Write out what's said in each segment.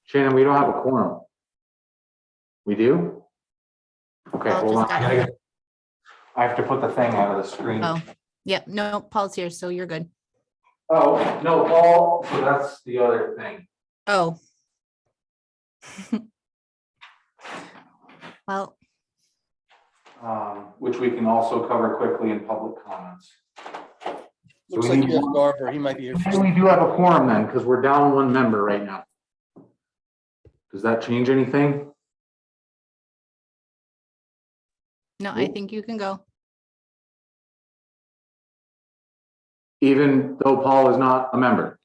Shannon, we don't have a quorum. We do? Okay, Paul hold just on. got here. I have to put the thing out of the screen. Oh, yep, no, Paul's here, so you're good. Oh, no, Paul, so that's the other thing. Oh. Well, Which we can also cover quickly in public comments. Looks we like need you have one- Garber. He might be here. Maybe we do have a quorum then, because we're down one member right now. Does that change anything? no, I think you can go. Even though Paul is not a member?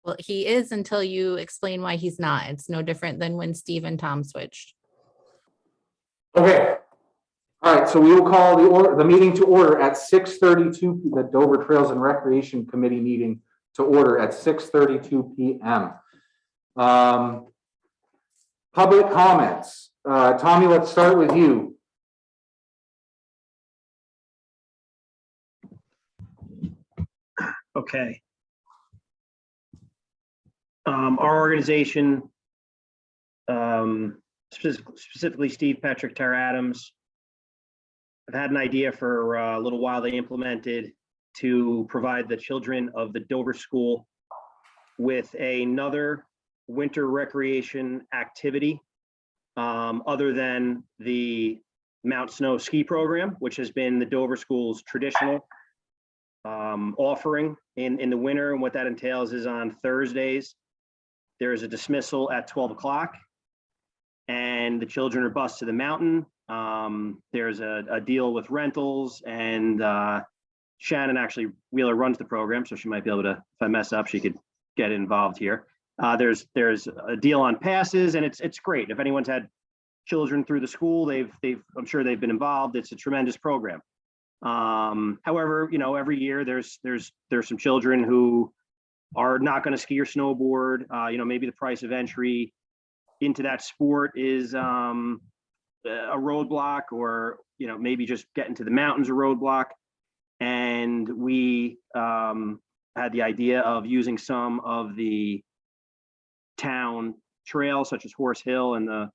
Well, he is until you explain why he's not. It's no different than when Steve and Tom switched. Okay. All right, so we will call the meeting to order at 6:32, the Dover Trails and Recreation Committee meeting to order at 6:32 p.m. Public comments. Tommy, let's start with you. Okay. Our organization, specifically Steve, Patrick, Tara Adams, have had an idea for a little while. They implemented to provide the children of the Dover School with another winter recreation activity other than the Mount Snow ski program, which has been the Dover School's traditional offering in the winter. And what that entails is on Thursdays, there is a dismissal at 12 o'clock and the children are bused to the mountain. There's a deal with rentals, and Shannon actually Wheeler runs the program, so she might be able to, if I mess up, she could get involved here. There's a deal on passes, and it's great. If anyone's had children through the school, I'm sure they've been involved. It's a tremendous program. However, you know, every year there's some children who are not going to ski or snowboard. You know, maybe the price of entry into that sport is a roadblock, or, you know, maybe just getting to the mountains a roadblock. And we had the idea of using some of the town trails, such as HoraceHill and the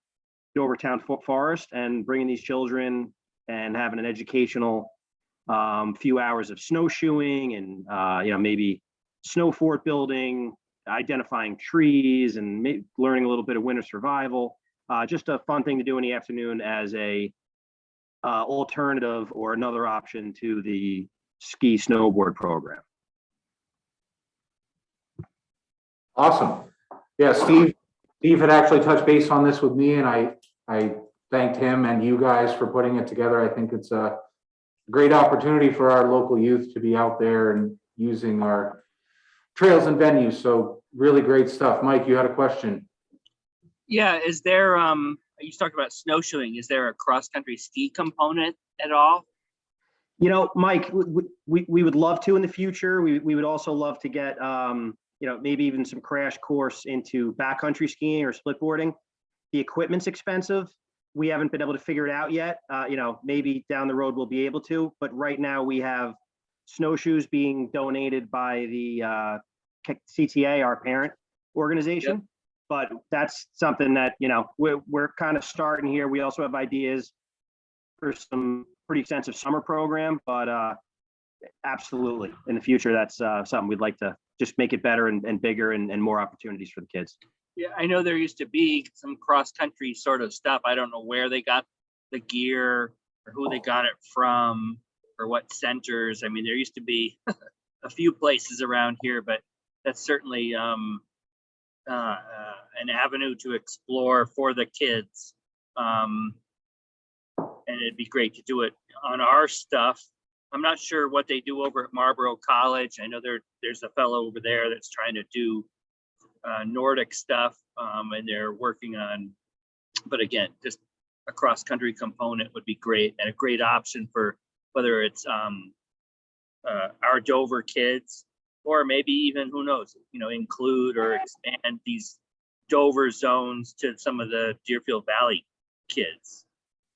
Dover TownForest, and bringing these children and having an educational few hours of snowshoeing and, you know, maybe snow fort building, identifying trees, and maybe learning a little bit of winter survival. Just a fun thing to do in the afternoon as a alternative or another option to the ski snowboard program. Awesome. Yeah, Steve had actually touched base on this with me, and I thanked him and you guys for putting it together. I think it's a great opportunity for our local youth to be out there and using our trails and venues. So really great stuff. Mike, you had a question. Yeah, is there, you talked about snowshoeing. Is there a cross-country ski component at all? You know, Mike, we would love to in the future. We would also love to get, you know, maybe even some crash course into backcountry skiing or splitboarding. The equipment's expensive. We haven't been able to figure it out yet. You know, maybe down the road we'll be able to, but right now we have snowshoes being donated by the CTA, our parent organization. Yep. But that's something that, you know, we're kind of starting here. We also have ideas for some pretty extensive summer program, but absolutely in the future, that's something we'd like to just make it better and bigger and more opportunities for the kids. Yeah, I know there used to be some cross-country sort of stuff. I don't know where they got the gear or who they got it from or what centers. I mean, there used to be a few places around here, but that's certainly an avenue to explore for the kids. And it'd be great to do it on our stuff. I'm not sure what they do over at Marlborough College. I know there's a fellow over there that's trying to do Nordic stuff, and they're working on, but again, just a cross-country component would be great, and a great option for whether it's our Dover kids, or maybe even, who knows, you know, include or expand these Dover zones to some of the Deerfield Valley kids,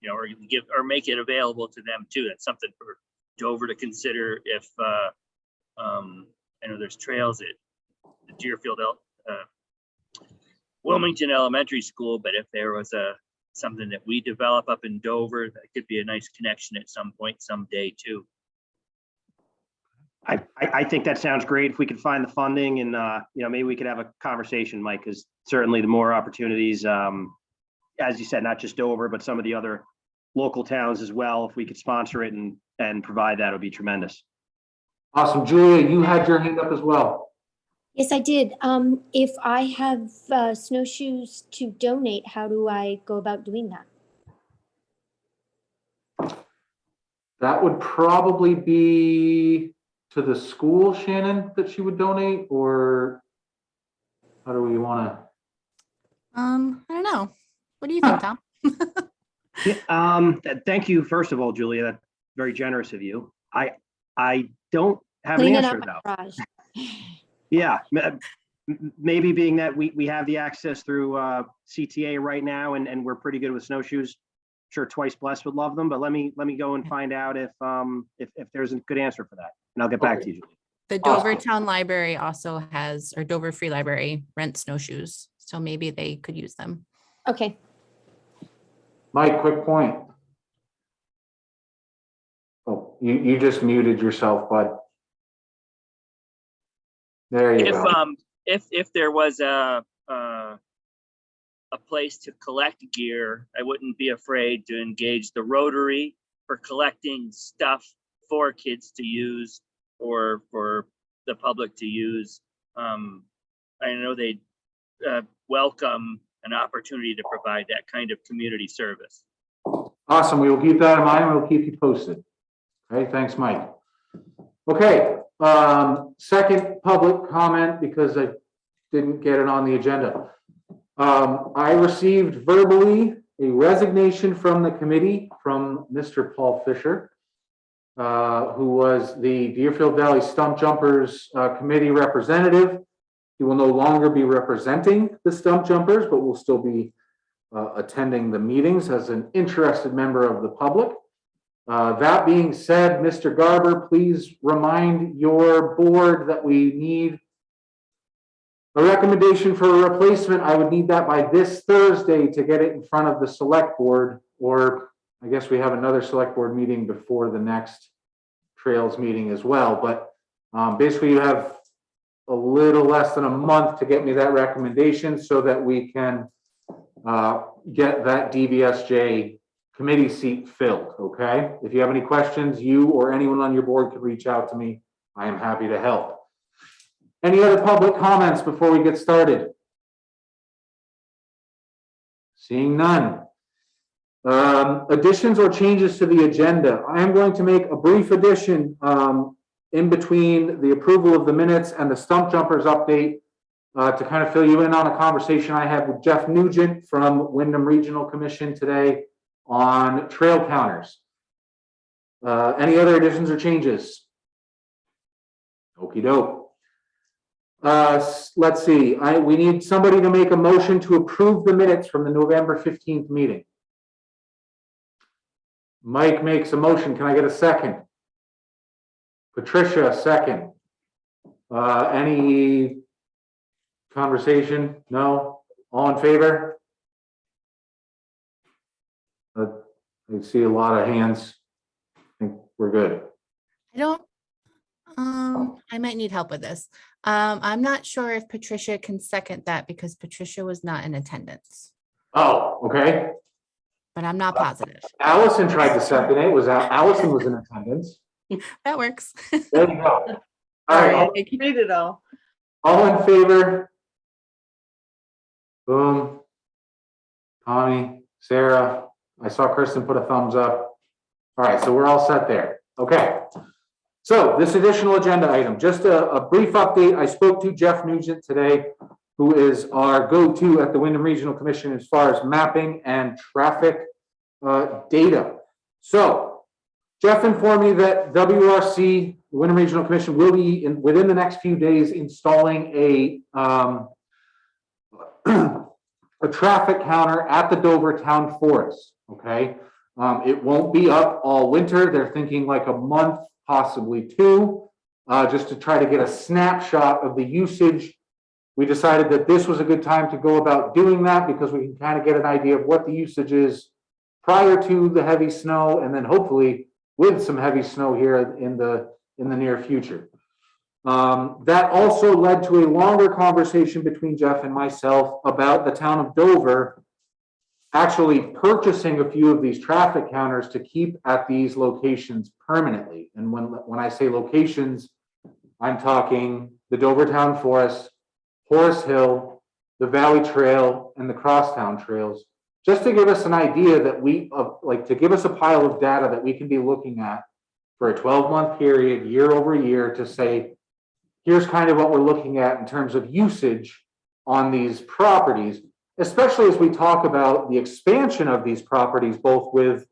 you know, or make it available to them too. That's something for Dover to consider. If I know there's trails at the Deerfield Wilmington Elementary School, but if there was something that we develop up in Dover, that could be a nice connection at some point, someday too. I think that sounds great. If we could find the funding and, maybe we could have a conversation, Mike, because certainly the more opportunities, as you said, not just Dover, but some of the other local towns as well. If we could sponsor it and provide that, it would be tremendous. Awesome. Julia, you had your hand up as well. Yes, I did. If I have snowshoes to donate, how do I go about doing that? That would probably be to the school, Shannon, that she would donate, or how do we want to? I don't know. What do you think, Tom? Thank you, first of all, Julia. That's very generous of you. I don't have an Cleaning answer up though. my garage. Yeah, maybe being that we have the access through CTA right now, and we're pretty good with snowshoes. Sure, Twice Blessed would love them, but let me go and find out if there's a good answer for that, and I'll get back to you, Julie. The Dover Town Library also has, or Dover Free Library rents snowshoes, so maybe they could use them. Okay. Mike, quick point. Oh, you just muted yourself, bud. There you go. If there was a place to collect gear, I wouldn't be afraid to engage the Rotary for collecting stuff for kids to use or for the public to use. I know they welcome an opportunity to provide that kind of community service. Awesome. We will keep that in mind. We'll keep you posted. Okay, thanks, Mike. Okay, second public comment, because I didn't get it on the agenda. I received verbally a resignation from the committee from Mr. Paul Fisher, who was the Deerfield Valley Stump Jumpers committee representative. He will no longer be representing the Stump Jumpers, but will still be attending the meetings as an interested member of the public. That being said, Mr. Garber, please remind your board that we need a recommendation for a replacement. I would need that by this Thursday to get it in front of the select board, or I guess we have another select board meeting before the next trails meeting as well. But basically you have a little less than a month to get me that recommendation so that we can get that DVSJ committee seat filled, okay? If you have any questions, you or anyone on your board can reach out to me. I am happy to help. Any other public comments before we get started? Seeing none. Additions or changes to the agenda. I am going to make a brief addition in between the approval of the minutes and the Stump Jumpers update to kind of fill you in on a conversation I had with Jeff Nugent from Wyndham Regional Commission today on trail counters. Any other additions or changes? Okie doke. Let's see. We need somebody to make a motion to approve the minutes from the November 15th meeting. Mike makes a motion. Can I get a second? Patricia, second. Any conversation? No? All in favor? I see a lot of hands. I think we're good. I might need help with this. I'm not sure if Patricia can second that because Patricia was not in attendance, Oh, okay. but I'm not positive. Allison tried to second it. Allison was in attendance. That works. There you go. All right. Read it all. All in favor? Boom. Tommy, Sarah, I saw Kristen put a thumbs up. All right, so we're all set there. Okay. So this additional agenda item, just a brief update. I spoke to Jeff Nugent today, who is our go-to at the Wyndham Regional Commission as far as mapping and traffic data. So Jeff informed me that WRC, the Wyndham Regional Commission, will be within the next few days installing a traffic counter at the Dover TownForest. Okay, it won't be up all winter. They're thinking like a month, possibly two, just to try to get a snapshot of the usage we decided that this was a good time to go about doing that because we can kind of get an idea of what the usage is prior to the heavy snow, and then hopefully with some heavy snow here in the near future. That also led to a longer conversation between Jeff and myself about the town of Dover actually purchasing a few of these traffic counters to keep at these locations permanently. And when I say locations, I'm talking the Dover TownForest, HoraceHill, the ValleyTrail, and the Crosstown trails, just to give us an idea that to give us a pile of data that we can be looking at for a 12-month period, year over year, to say, here's kind of what we're looking at in terms of usage on these properties, especially as we talk about the expansion of these properties, both with,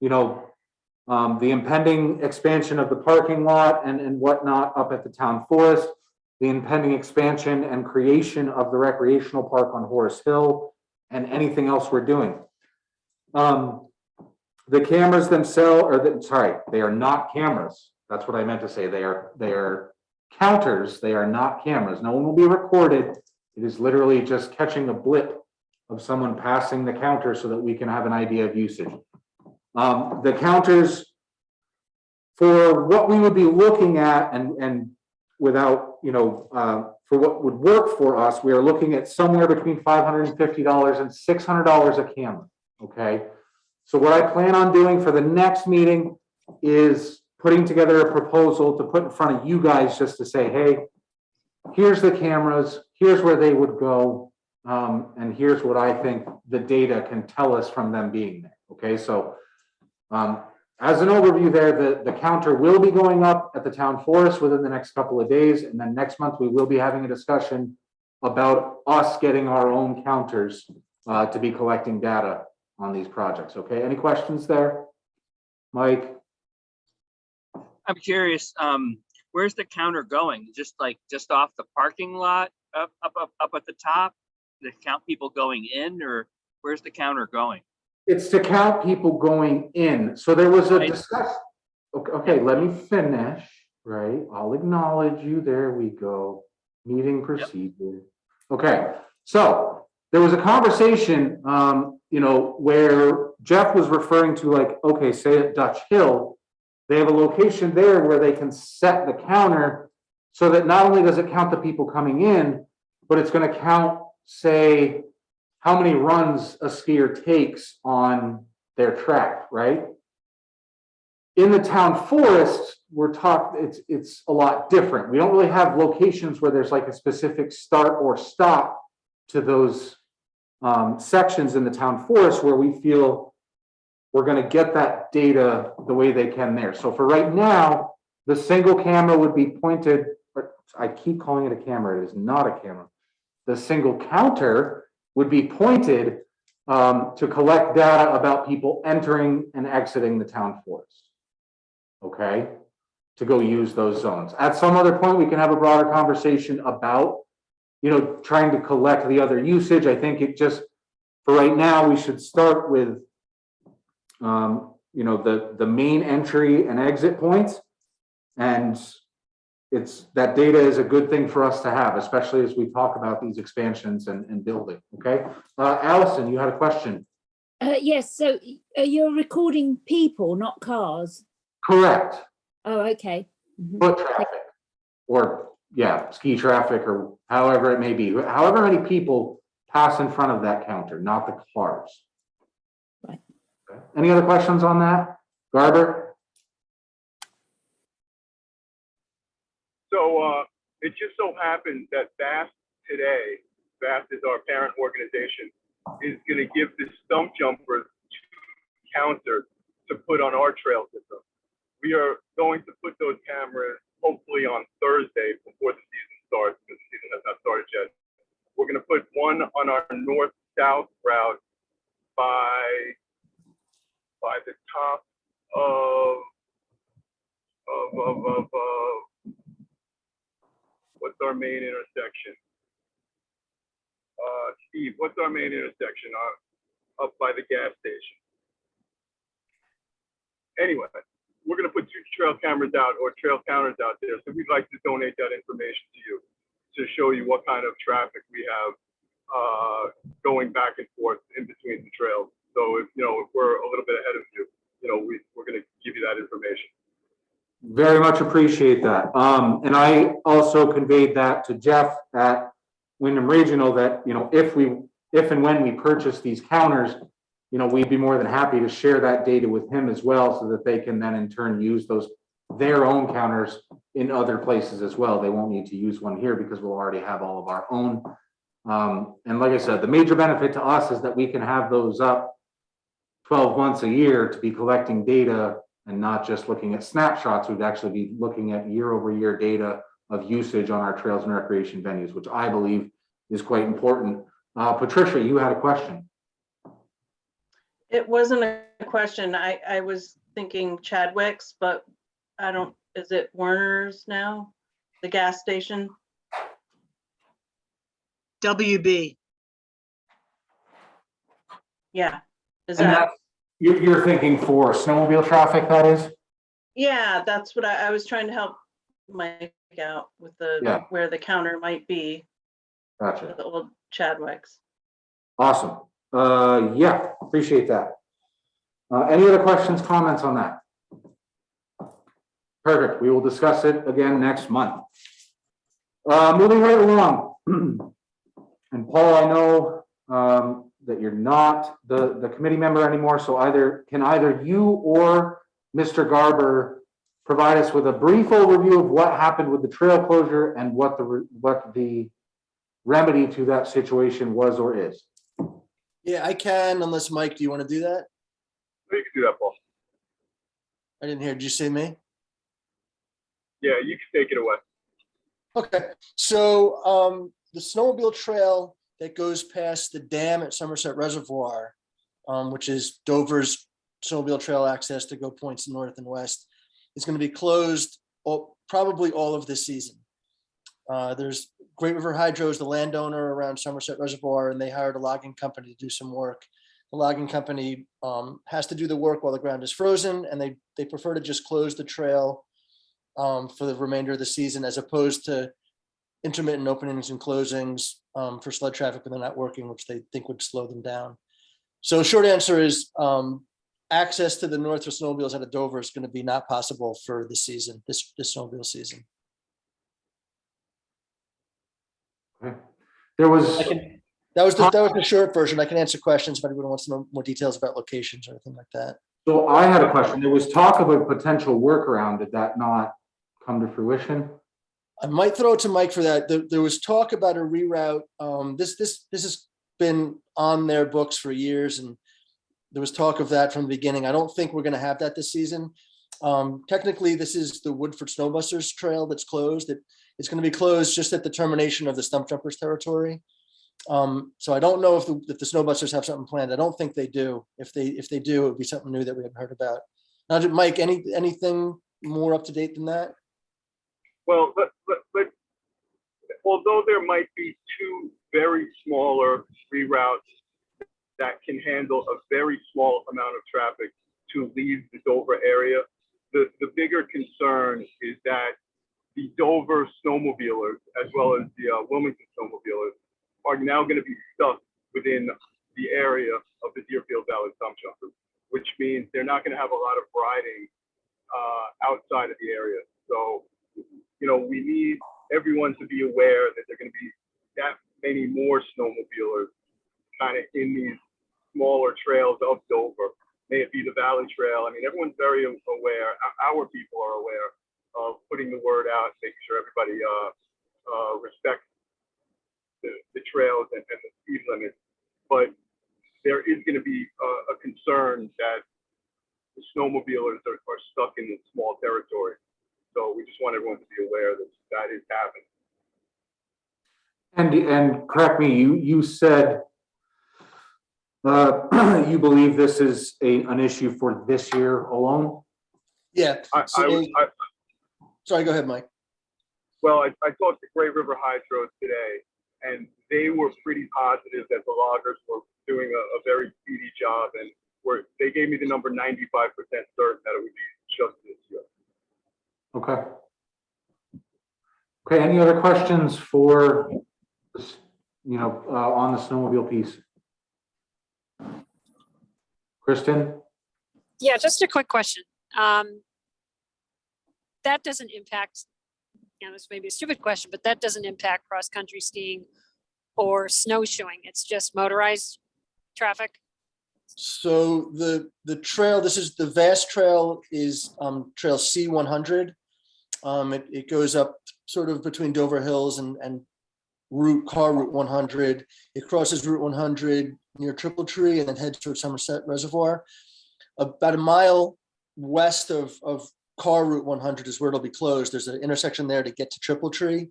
the impending expansion of the parking lot and whatnot up at the TownForest, the impending expansion and creation of the recreational park on HoraceHill, and anything else we're doing. The cameras themselves, they are not cameras. That's what I meant to say. They are counters. They are not cameras. No one will be recorded. It is literally just catching a blip of someone passing the counter so that we can have an idea of usage. The counters, for what we would be looking at and without, for what would work for us, we are looking at somewhere between $550 and $600 a camera, okay? So what I plan on doing for the next meeting is putting together a proposal to put in front of you guys just to say, hey, here's the cameras, here's where they would go, and here's what I think the data can tell us from them being there, okay? So as an overview there, the counter will be going up at the TownForest within the next couple of days, and then next month we will be having a discussion about us getting our own counters to be collecting data on these projects, okay? Any questions there? Mike? I'm curious, where's the counter going? Just off the parking lot up at the top? To count people going in, or where's the counter going? It's to count people going in. So there was a discussion. Okay, let me finish, right? I'll acknowledge you. There we go. Meeting procedure. Okay, so there was a conversation, where Jeff was referring to, like, okay, say at Dutch Hill, they have a location there where they can set the counter so that not only does it count the people coming in, but it's going to count, say, how many runs a skier takes on their track, right? In the TownForest, it's a lot different. We don't really have locations where there's like a specific start or stop to those sections in the TownForest where we feel we're going to get that data the way they can there. So for right now, the single camera would be pointed, I keep calling it a camera, it is not a camera. The single counter would be pointed to collect data about people entering and exiting the TownForest, okay, to go use those zones. At some other point, we can have a broader conversation about, trying to collect the other usage. I think it just, for right now, we should start with, the main entry and exit points. And that data is a good thing for us to have, especially as we talk about these expansions and building, okay? Allison, you had a question. Yes, so you're recording people, not cars? Correct. Oh, okay. Foot traffic, or ski traffic, or however it may be. However many people pass in front of that counter, not the cars. Right. Okay. Any other questions on that? Garber? So it just so happens that VAST today, VAST is our parent organization, is going to give the stump jumpers counter to put on our trail system. We are going to put those cameras hopefully on Thursday before the season starts, because the season has not started yet. We're going to put one on our north-south route by the top of what's our main intersection? Steve, what's our main intersection? Up by the gas station. Anyway, we're going to put 2 trail cameras out, or trail counters out there. So we'd like to donate that information to you. to show you what kind of traffic we have going back and forth in between the trails. So if we're a little bit ahead of you, we're going to give you that information. Very much appreciate that. And I also conveyed that to Jeff at Wyndham Regional that, if and when we purchase these counters, we'd be more than happy to share that data with him as well, so that they can then in turn use their own counters in other places as well. They won't need to use one here because we'll already have all of our own. And like I said, the major benefit to us is that we can have those up 12 months a year to be collecting data and not just looking at snapshots. We'd actually be looking at year-over-year data of usage on our trails and recreation venues, which I believe is quite important. Patricia, you had a question. It wasn't a question. I was thinking Chadwick's, but is it Werner's now? The gas station? WB. Yeah. Is And that? you're thinking for snowmobile traffic, that is? Yeah, that's what I was trying to help Mike out with where the counter might be. Gotcha. The old Chadwick's. Awesome. Yeah, appreciate that. Any other questions, comments on that? Perfect. We will discuss it again next month. Moving right along. And Paul, I know that you're not the committee member anymore, so either you or Mr. Garber provide us with a brief overview of what happened with the trail closure and what the remedy to that situation was or is. Yeah, I can, unless Mike, do you want to do that? You can do that, Paul. I didn't hear. Did you say me? Yeah, you can take it away. Okay, so the snowmobile trail that goes past the dam at Somerset Reservoir, which is Dover's snowmobile trail access to go points north and west, is going to be closed probably all of this season. There's Great River Hydro is the landowner around Somerset Reservoir, and they hired a logging company to do some work. The logging company has to do the work while the ground is frozen, and they prefer to just close the trail for the remainder of the season, as opposed to intermittent openings and closings for sled traffic when they're not working, which they think would slow them down. So short answer is access to the north for snowmobiles out of Dover is going to be not possible for this season, this snowmobile season. Okay. There was That was the short version. I can answer questions if anyone wants to know more details about locations or anything like that. So I had a question. There was talk of a potential workaround. Did that not come to fruition? I might throw it to Mike for that. There was talk about a reroute. This has been on their books for years, and there was talk of that from the beginning. I don't think we're going to have that this season. Technically, this is the Woodford Snowbusters Trail that's closed. It's going to be closed just at the termination of the Stump Jumpers territory. So I don't know if the Snowbusters have something planned. I don't think they do. If they do, it would be something new that we haven't heard about. Now, Mike, anything more up to date than that? Well, but although there might be two very smaller reroutes that can handle a very small amount of traffic to leave the Dover area, the bigger concern is that the Dover snowmobilers, as well as the Wilmington snowmobilers, are now going to be stuck within the area of the Deerfield Valley Stump Jumpers, which means they're not going to have a lot of riding outside of the area. So, we need everyone to be aware that there are going to be that many more snowmobilers kind of in these smaller trails of Dover. May it be the ValleyTrail. I mean, everyone's very aware. Our people are aware of putting the word out, making sure everybody respects the trails and the speed limits. But there is going to be a concern that the snowmobilers are stuck in this small territory. So we just want everyone to be aware that that is happening. And correct me, you said you believe this is an issue for this year alone? Yeah. Sorry, go ahead, Mike. Well, I talked to Great River Hydro today, and they were pretty positive that the loggers were doing a very speedy job, and they gave me the number 95% certain that it would be just this year. Okay. Okay, any other questions for, on the snowmobile piece? Kristen? Yeah, just a quick question. That doesn't impact, this may be a stupid question, but that doesn't impact cross-country skiing or snowshoeing. It's just motorized traffic. So the trail, this is the vast trail is trail C100. It goes up sort of between Dover Hills and Route 100. It crosses Route 100 near Triple Tree and then heads towards Somerset Reservoir. About a mile west of Car Route 100 is where it'll be closed. There's an intersection there to get to Triple Tree.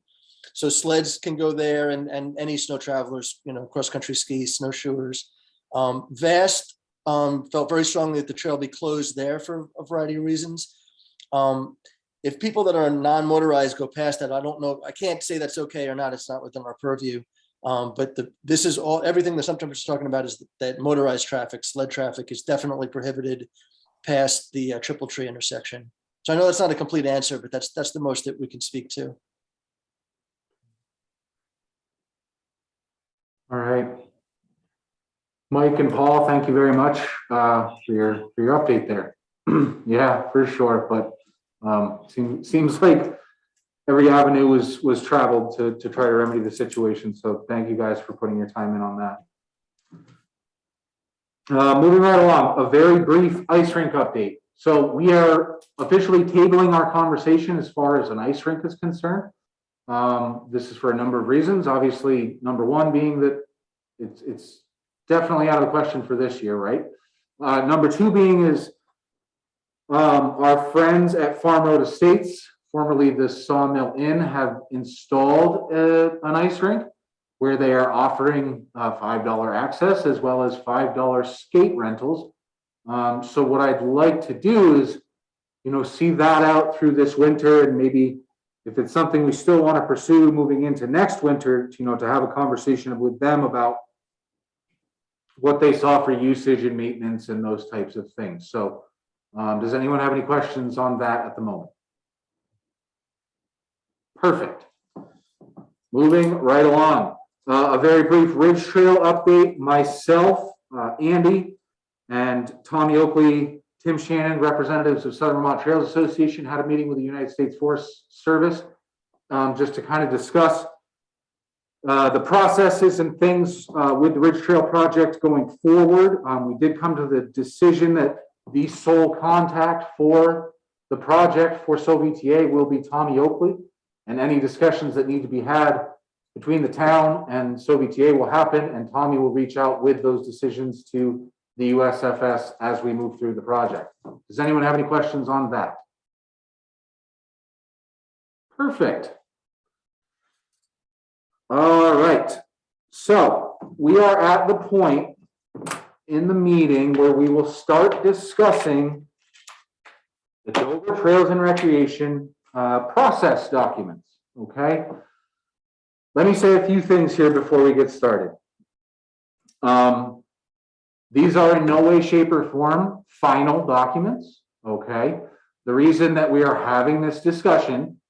So sleds can go there and any snow travelers, cross-country ski, snowshoers. Vast felt very strongly that the trail be closed there for a variety of reasons. If people that are non-motorized go past that, I don't know. I can't say that's okay or not. It's not within our purview. But this is everything the Stump Jumpers is talking about is that motorized traffic, sled traffic is definitely prohibited past the Triple Tree intersection. So I know that's not a complete answer, but that's the most that we can speak to. All right. Mike and Paul, thank you very much for your update there. Yeah, for sure. But seems like every avenue was traveled to try to remedy the situation. So thank you guys for putting your time in on that. Moving right along, a very brief ice rink update. So we are officially tabling our conversation as far as an ice rink is concerned. This is for a number of reasons. Obviously, number one being that it's definitely out of the question for this year, right? Number two being is our friends at Farm Road Estates, formerly the Sawmill Inn, have installed an ice rink where they are offering $5 access as well as $5 skate rentals. So what I'd like to do is, see that out through this winter, and maybe if it's something we still want to pursue moving into next winter, to have a conversation with them about what they saw for usage and maintenance and those types of things. So does anyone have any questions on that at the moment? Perfect. Moving right along. A very brief RidgeTrail update. Myself, Andy, and Tommy Oakley, Tim Shannon, representatives of Southern Vermont Trails Association, had a meeting with the United States Forest Service just to kind of discuss the processes and things with the RidgeTrail project going forward. We did come to the decision that the sole contact for the project for SoVTA will be Tommy Oakley, and any discussions that need to be had between the town and SoVTA will happen, and Tommy will reach out with those decisions to the USFS as we move through the project. Does anyone have any questions on that? Perfect. All right. So we are at the point in the meeting where we will start discussing the Dover Trails and Recreation process documents. Okay. Let me say a few things here before we get started. These are in no way, shape, or form final documents, okay? The reason that we are having this discussion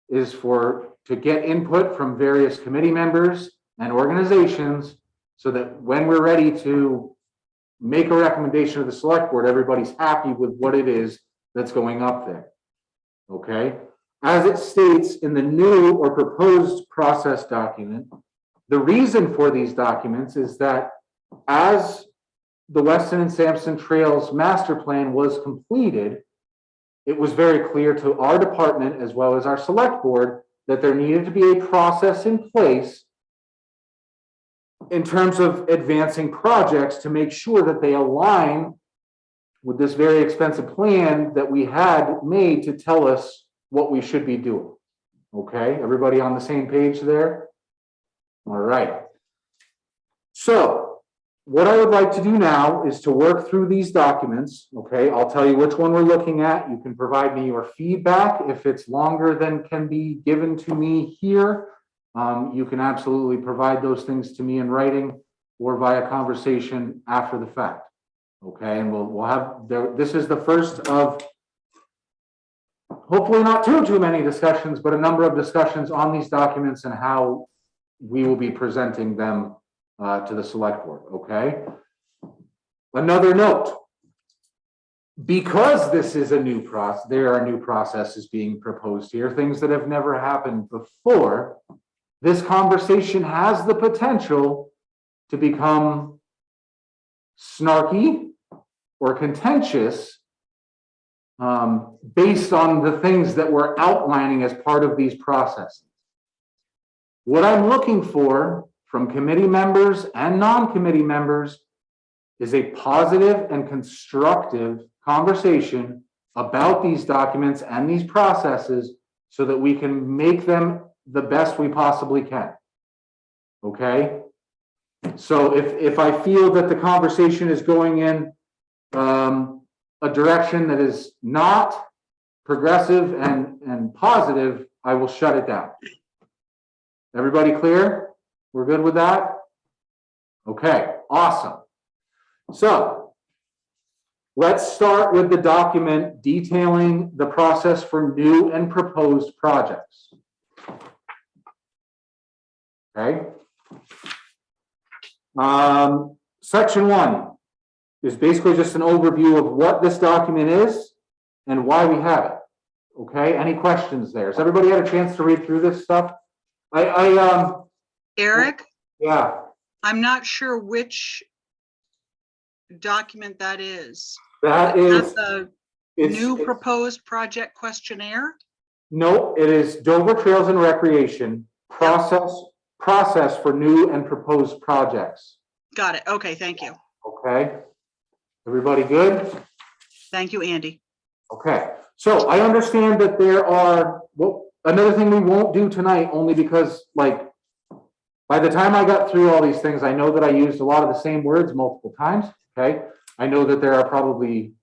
is to get input from various committee members and organizations so that when we're ready to make a recommendation to the select board, everybody's happy with what it is that's going up there, okay? As it states in the new or proposed process document, the reason for these documents is that as the Weston and Sampson Trails master plan was completed, it was very clear to our department as well as our select board that there needed to be a process in place in terms of advancing projects to make sure that they align with this very expensive plan that we had made to tell us what we should be doing. Okay, everybody on the same page there? All right. So what I would like to do now is to work through these documents. Okay, I'll tell you which one we're looking at. You can provide me your feedback. If it's longer than can be given to me here, you can absolutely provide those things to me in writing or via conversation after the fact. Okay, and we'll have this is the first of hopefully not too many discussions, but a number of discussions on these documents and how we will be presenting them to the select board, okay? Another note, because this is a new process, there are new processes being proposed here, things that have never happened before. This conversation has the potential to become snarky or contentious based on the things that we're outlining as part of these processes. What I'm looking for from committee members and non-committee members is a positive and constructive conversation about these documents and these processes so that we can make them the best we possibly can. Okay? So if I feel that the conversation is going in a direction that is not progressive and positive, I will shut it down. Everybody clear? We're good with that? Okay, awesome. So let's start with the document detailing the process for new and proposed projects. Okay. Section 1 is basically just an overview of what this document is and why we have it. Okay, any questions there? Has everybody had a chance to read through this stuff? Eric, Yeah, I'm not sure which document that is. that Is is, that the it's, new proposed project questionnaire? no, it is Dover Trails and Recreation process for new and proposed projects. Got it. Okay, thank you. Okay, everybody good? Thank you, Andy. Okay, so I understand that there are, well, another thing we won't do tonight, only because, like, by the time I got through all these things, I know that I used a lot of the same words multiple times, okay? I know that there are probably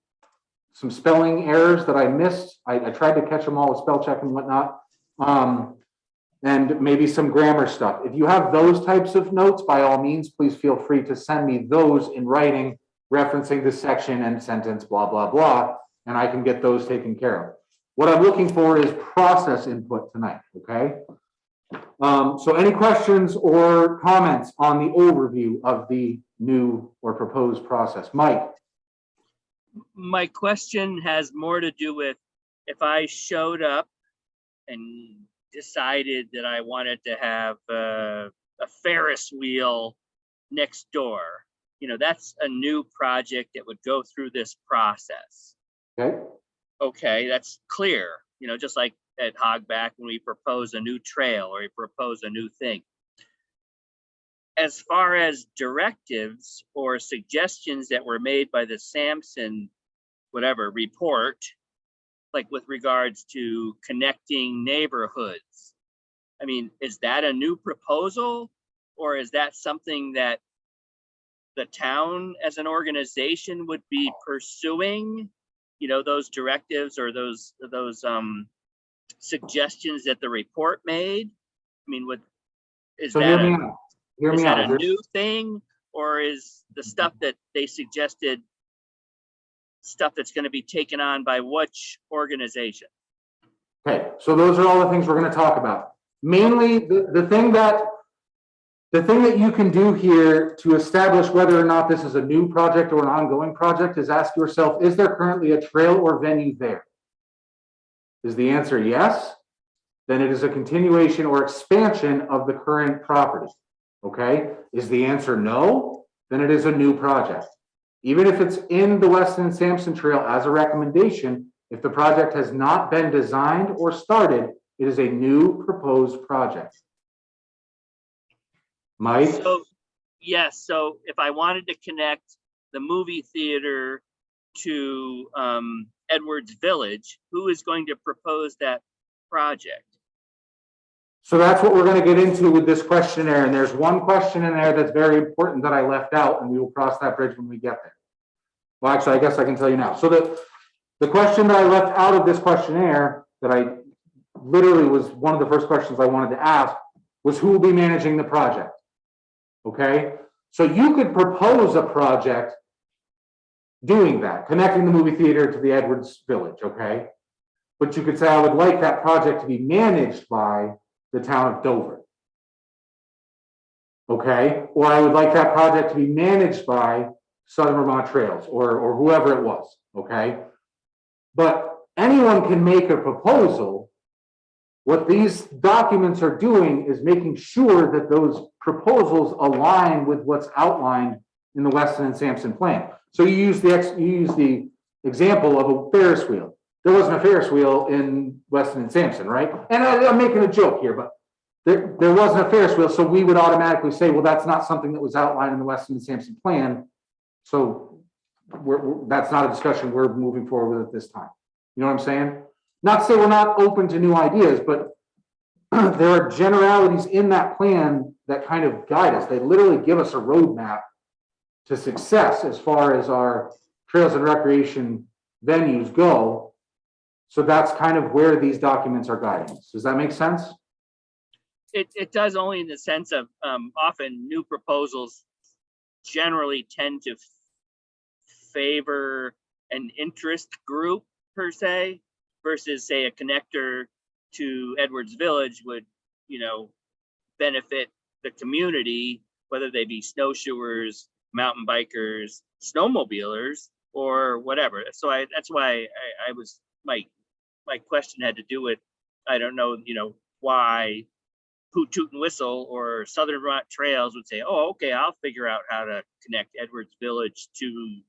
some spelling errors that I missed. I tried to catch them all with spell check and whatnot. And maybe some grammar stuff. If you have those types of notes, by all means, please feel free to send me those in writing, referencing the section and sentence, blah, blah, blah, and I can get those taken care of. What I'm looking for is process input tonight, okay? So any questions or comments on the overview of the new or proposed process? Mike? My question has more to do with if I showed up and decided that I wanted to have a Ferris wheel next door. You know, that's a new project that would go through this process. Okay. Okay, that's clear. You know, just like at Hogback when we propose a new trail or we propose a new thing. As far as directives or suggestions that were made by the Sampson, whatever, report, like with regards to connecting neighborhoods. I mean, is that a new proposal or is that something that the town as an organization would be pursuing? You know, those directives or those suggestions that the report made? I mean, is that a new thing, or is the stuff that they suggested stuff that's going to be taken on by which organization? Okay, so those are all the things we're going to talk about. Mainly, the thing that you can do here to establish whether or not this is a new project or an ongoing project is ask yourself, is there currently a trail or venue there? Is the answer yes? Then it is a continuation or expansion of the current property. Okay, is the answer no? Then it is a new project. Even if it's in the Weston Sampson Trail as a recommendation, if the project has not been designed or started, it is a new proposed project. Mike? So, yes, so if I wanted to connect the movie theater to Edwards Village, who is going to propose that project? So that's what we're going to get into with this questionnaire. And there's one question in there that's very important that I left out, and we will cross that bridge when we get there. Well, actually, I guess I can tell you now. So the question that I left out of this questionnaire that I literally was one of the first questions I wanted to ask was who will be managing the project? Okay, so you could propose a project doing that, connecting the movie theater to the Edwards Village, okay? but you could say, I would like that project to be managed by the town of Dover. Okay, or I would like that project to be managed by Southern Vermont Trails or whoever it was, okay? But anyone can make a proposal. What these documents are doing is making sure that those proposals align with what's outlined in the Weston and Sampson plan. So you use the example of a Ferris wheel. There wasn't a Ferris wheel in Weston and Sampson, right? And I'm making a joke here, but there wasn't a Ferris wheel, so we would automatically say, well, that's not something that was outlined in the Weston and Sampson plan. So that's not a discussion we're moving forward with at this time. You know what I'm saying? Not to say we're not open to new ideas, but there are generalities in that plan that kind of guide us. They literally give us a roadmap to success as far as our trails and recreation venues go. So that's kind of where these documents are guiding us. Does that make sense? It does, only in the sense of often new proposals generally tend to favor an interest group per se, versus say a connector to Edwards Village would, benefit the community, whether they be snowshoers, mountain bikers, snowmobilers, or whatever. So that's why I was, my question had to do with, I don't know, why Hoot Toot and Whistle or Southern Vermont Trails would say, oh, okay, I'll figure out how to connect Edwards Village to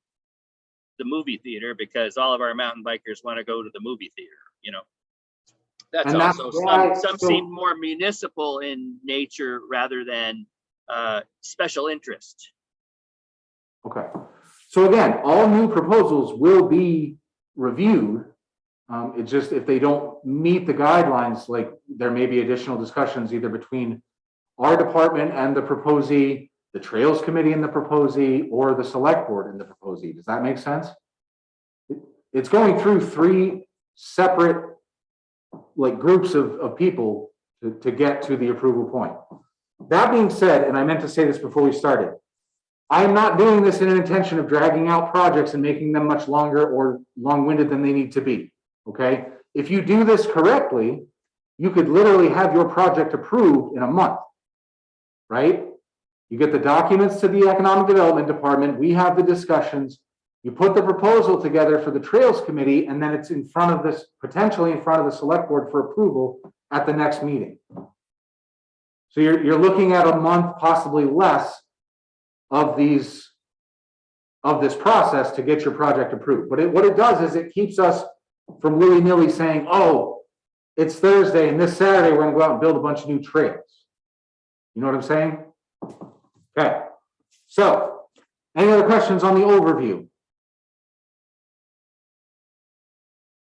the movie theater because all of our mountain bikers want to go to the movie theater, That's And that's also why- some so- seem more municipal in nature rather than special interest. Okay. So again, all new proposals will be reviewed. It's just if they don't meet the guidelines, like there may be additional discussions either between our department and the proposee, the Trails Committee and the proposee, or the Select Board and the proposee. Does that make sense? It's going through three separate groups of people to get to the approval point. That being said, and I meant to say this before we started, I'm not doing this in an intention of dragging out projects and making them much longer or long-winded than they need to be, okay? If you do this correctly, you could literally have your project approved in a month, right? You get the documents to the Economic Development Department, we have the discussions, you put the proposal together for the Trails Committee, and then it's in front of this, potentially in front of the Select Board for approval at the next meeting. So you're looking at a month, possibly less, of this process to get your project approved. But what it does is it keeps us from willy-nilly saying, oh, it's Thursday and this Saturday we're gonna go out and build a bunch of new trails. You know what I'm saying? Okay. So, any other questions on the overview?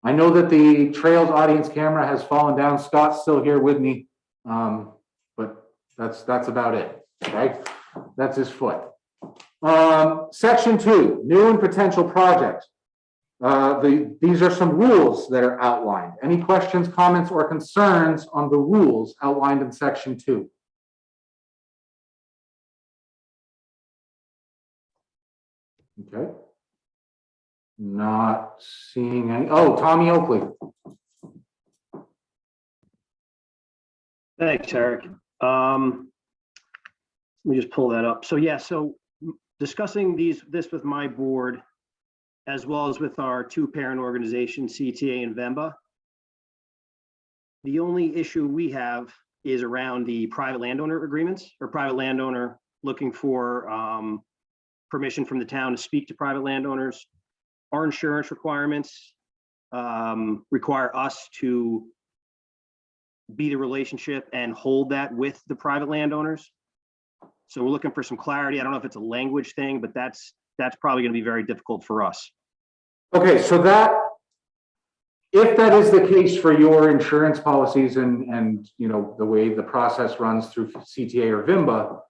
I know that the Trails audience camera has fallen down. Scott's still here with me, but that's about it, right? That's his foot. Section 2, new and potential projects. These are some rules that are outlined. Any questions, comments, or concerns on the rules outlined in Section 2? Okay. Not seeing any. Oh, Tommy Oakley. Thanks, Eric. Let me just pull that up. So yeah, so discussing this with my board, as well as with our two parent organizations, CTA and VEMBA. The only issue we have is around the private landowner agreements, or private landowner looking for permission from the town to speak to private landowners. Our insurance requirements require us to be the relationship and hold that with the private landowners. So we're looking for some clarity. I don't know if it's a language thing, but that's probably going to be very difficult for us. Okay, so if that is the case for your insurance policies and the way the process runs through CTA or VIMBA,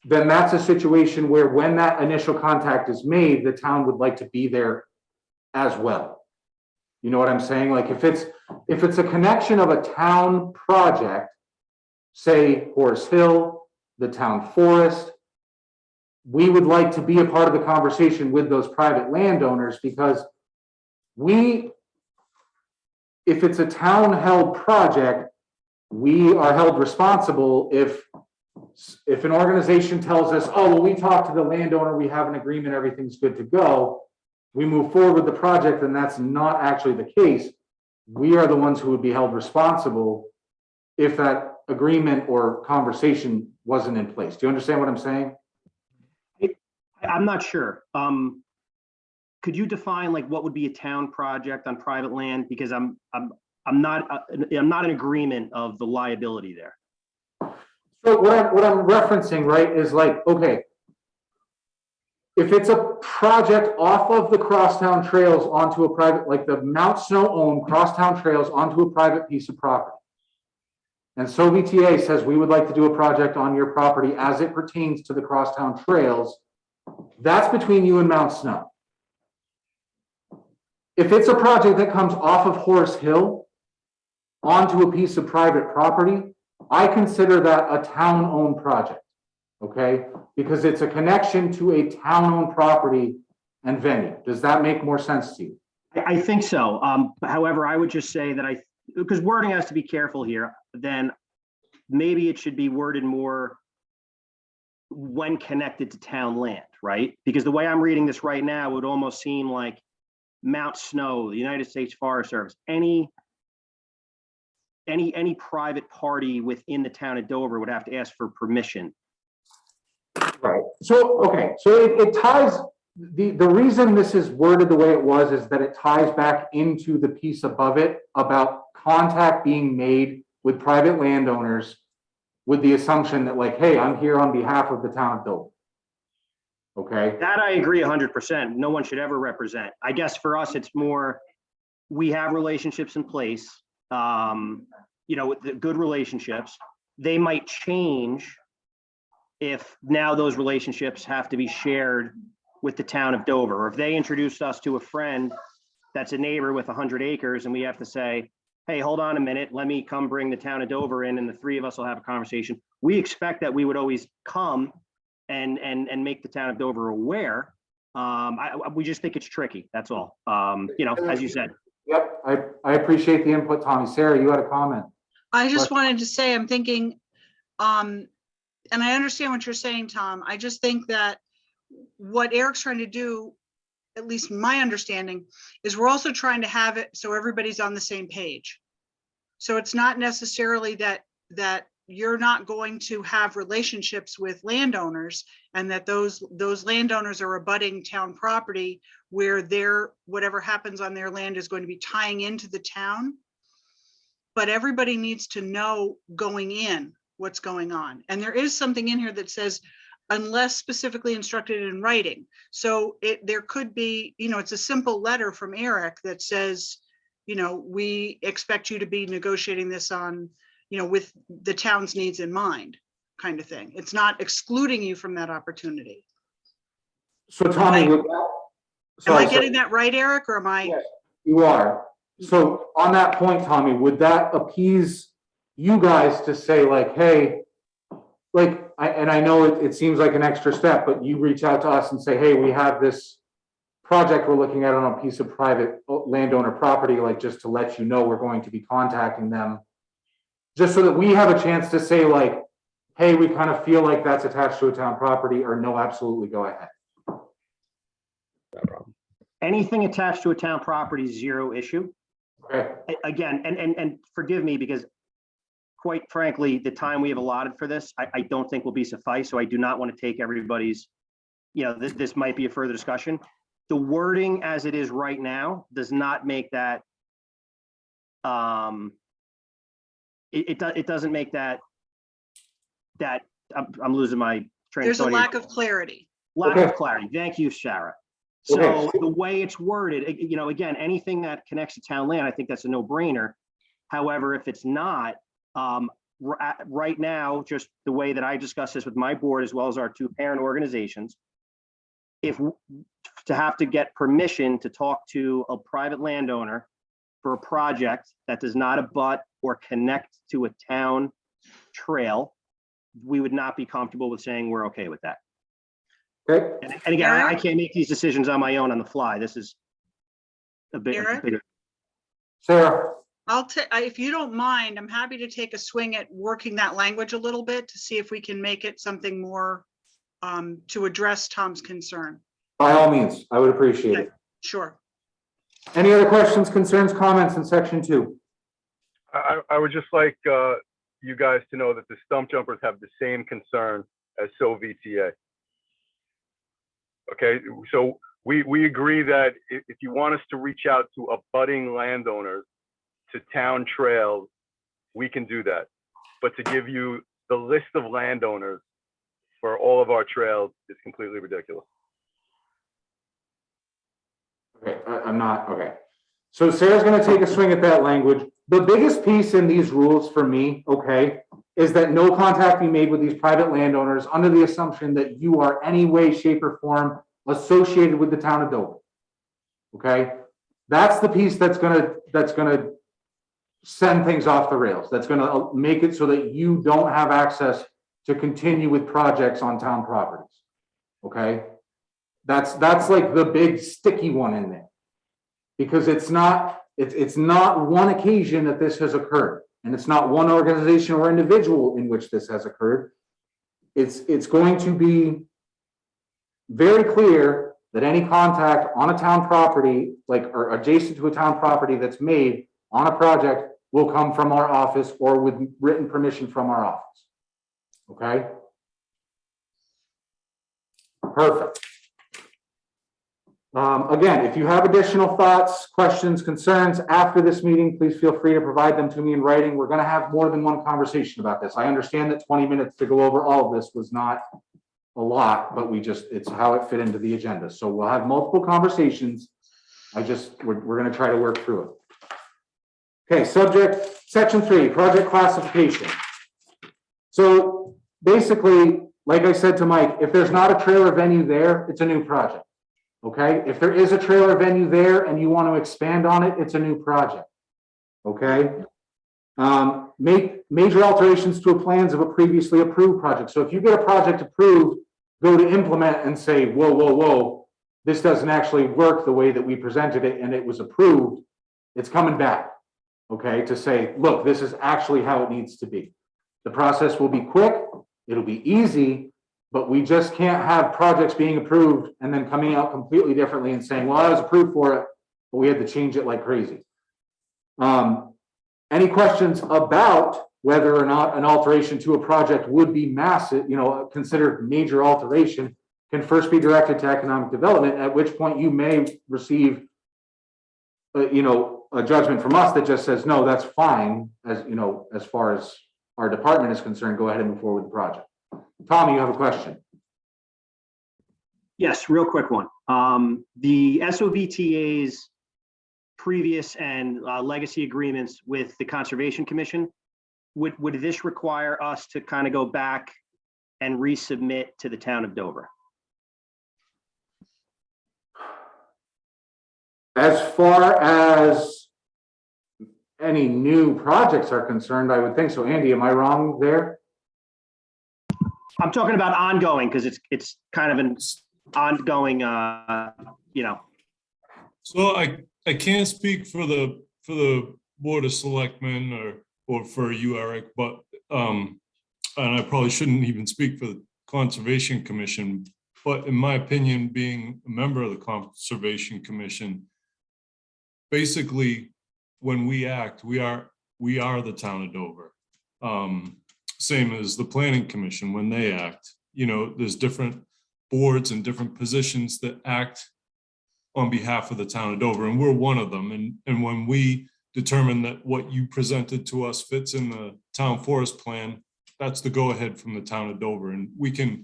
then that's a situation where when that initial contact is made, the town would like to be there as well. You know what I'm saying? Like if it's a connection of a town project, say HoraceHill, the TownForest, we would like to be a part of the conversation with those private landowners because we if it's a town-held project, we are held responsible if an organization tells us, oh, well, we talked to the landowner, we have an agreement, everything's good to go. We move forward with the project, and that's not actually the case. We are the ones who would be held responsible if that agreement or conversation wasn't in place. Do you understand what I'm saying? I'm not sure. Could you define like what would be a town project on private land? Because I'm not in agreement of the liability there. So what I'm referencing, right, is like, okay, if it's a project off of the crosstown trails onto a private, like the Mount Snow owned crosstown trails onto a private piece of property. And so VTA says we would like to do a project on your property as it pertains to the crosstown trails. That's between you and Mount Snow. If it's a project that comes off of HoraceHill onto a piece of private property, I consider that a town-owned project, okay? Because it's a connection to a town-owned property and venue. Does that make more sense to you? I think so. However, I would just say that because wording has to be careful here, then maybe it should be worded more when connected to town land, right? Because the way I'm reading this right now, it would almost seem like Mount Snow, the United States Forest Service, any private party within the town of Dover would have to ask for permission. Right. So, okay, so it ties, the reason this is worded the way it was is that it ties back into the piece above it about contact being made with private landowners with the assumption that like, hey, I'm here on behalf of the town of Dover. Okay. That I agree 100%. No one should ever represent. I guess for us, it's more, we have relationships in place, with the good relationships. They might change if now those relationships have to be shared with the town of Dover, or if they introduced us to a friend that's a neighbor with 100 acres and we have to say, hey, hold on a minute, let me come bring the town of Dover in and the three of us will have a conversation. We expect that we would always come and make the town of Dover aware. We just think it's tricky, that's all. As you said. Yep, I appreciate the input, Tommy. Sarah, you had a comment. I just wanted to say, I'm thinking, and I understand what you're saying, Tom. I just think that what Eric's trying to do, at least my understanding, is we're also trying to have it so everybody's on the same page. So it's not necessarily that you're not going to have relationships with landowners and that those landowners are abutting town property where whatever happens on their land is going to be tying into the town. But everybody needs to know going in what's going on. And there is something in here that says, unless specifically instructed in writing. So there could be, it's a simple letter from Eric that says, we expect you to be negotiating this on, with the town's needs in mind, kind of thing. It's not excluding you from that opportunity. So Tommy, am I getting that right, Eric, or am I? Yes, you are. So on that point, Tommy, would that appease you guys to say like, hey, like, I know it seems like an extra step, but you reach out to us and say, hey, we have this project we're looking at on a piece of private landowner property, like just to let you know we're going to be contacting them, just so that we have a chance to say like, hey, we kind of feel like that's attached to a town property, or no, absolutely, go ahead. No problem. Anything attached to a town property is zero issue. Okay. Again, and forgive me because quite frankly, the time we have allotted for this, I don't think will be suffice. So I do not want to take everybody's, this might be a further discussion. The wording as it is right now does not make that, it doesn't make that I'm losing my train of thought. There's a lack of clarity. Lack of clarity. Thank you, Sarah. So the way it's worded, again, anything that connects to town land, I think that's a no-brainer. However, if it's not, right now, just the way that I discuss this with my board, as well as our two parent organizations, to have to get permission to talk to a private landowner for a project that does not abut or connect to a town trail, we would not be comfortable with saying we're okay with that. Okay. And again, I can't make these decisions on my own on the fly. This is a bit. Sarah. if you don't mind, I'm happy to take a swing at working that language a little bit to see if we can make it something more to address Tom's concern. By all means, I would appreciate it. Sure. Any other questions, concerns, comments in section 2? I would just like you guys to know that the stump jumpers have the same concern as VTA. Okay, so we agree that if you want us to reach out to abutting landowners to town trails, we can do that. But to give you the list of landowners for all of our trails is completely ridiculous. Okay, I'm not, okay. So Sarah's gonna take a swing at that language. The biggest piece in these rules for me, okay, is that no contact be made with these private landowners under the assumption that you are any way, shape, or form associated with the town of Dover. Okay, that's the piece that's gonna send things off the rails. That's gonna make it so that you don't have access to continue with projects on town properties. Okay, that's like the big sticky one in there, because it's not one occasion that this has occurred, and it's not one organization or individual in which this has occurred. It's going to be very clear that any contact on a town property, like, or adjacent to a town property that's made on a project, will come from our office or with written permission from our office. Okay? Perfect. Again, if you have additional thoughts, questions, concerns after this meeting, please feel free to provide them to me in writing. We're going to have more than one conversation about this. I understand that 20 minutes to go over all of this was not a lot, but it's how it fit into the agenda. So we'll have multiple conversations. We're going to try to work through it. Okay, section 3, project classification. So basically, like I said to Mike, if there's not a trailer venue there, it's a new project. Okay, if there is a trailer venue there and you want to expand on it, it's a new project. Okay, make major alterations to plans of a previously approved project. So if you get a project approved, go to implement and say, whoa, this doesn't actually work the way that we presented it and it was approved, it's coming back. Okay, to say, look, this is actually how it needs to be. The process will be quick, it'll be easy, but we just can't have projects being approved and then coming out completely differently and saying, well, I was approved for it, but we had to change it like crazy. Any questions about whether or not an alteration to a project would be massive, considered major alteration, can first be directed to economic development, at which point you may receive, a judgment from us that just says, no, that's fine. As far as our department is concerned, go ahead and move forward with the project. Tommy, you have a question? Yes, real quick one. The SOVTA's previous and legacy agreements with the Conservation Commission, would this require us to kind of go back and resubmit to the town of Dover? As far as any new projects are concerned, I would think so. Andy, am I wrong there? I'm talking about ongoing, because it's kind of an ongoing, So I can't speak for the Board of Selectmen or for you, Eric, but and I probably shouldn't even speak for the Conservation Commission, but in my opinion, being a member of the Conservation Commission, basically when we act, we are the town of Dover. Same as the Planning Commission, when they act, there's different boards and different positions that act on behalf of the town of Dover, and we're one of them. And when we determine that what you presented to us fits in the TownForest plan, that's the go-ahead from the town of Dover, and we can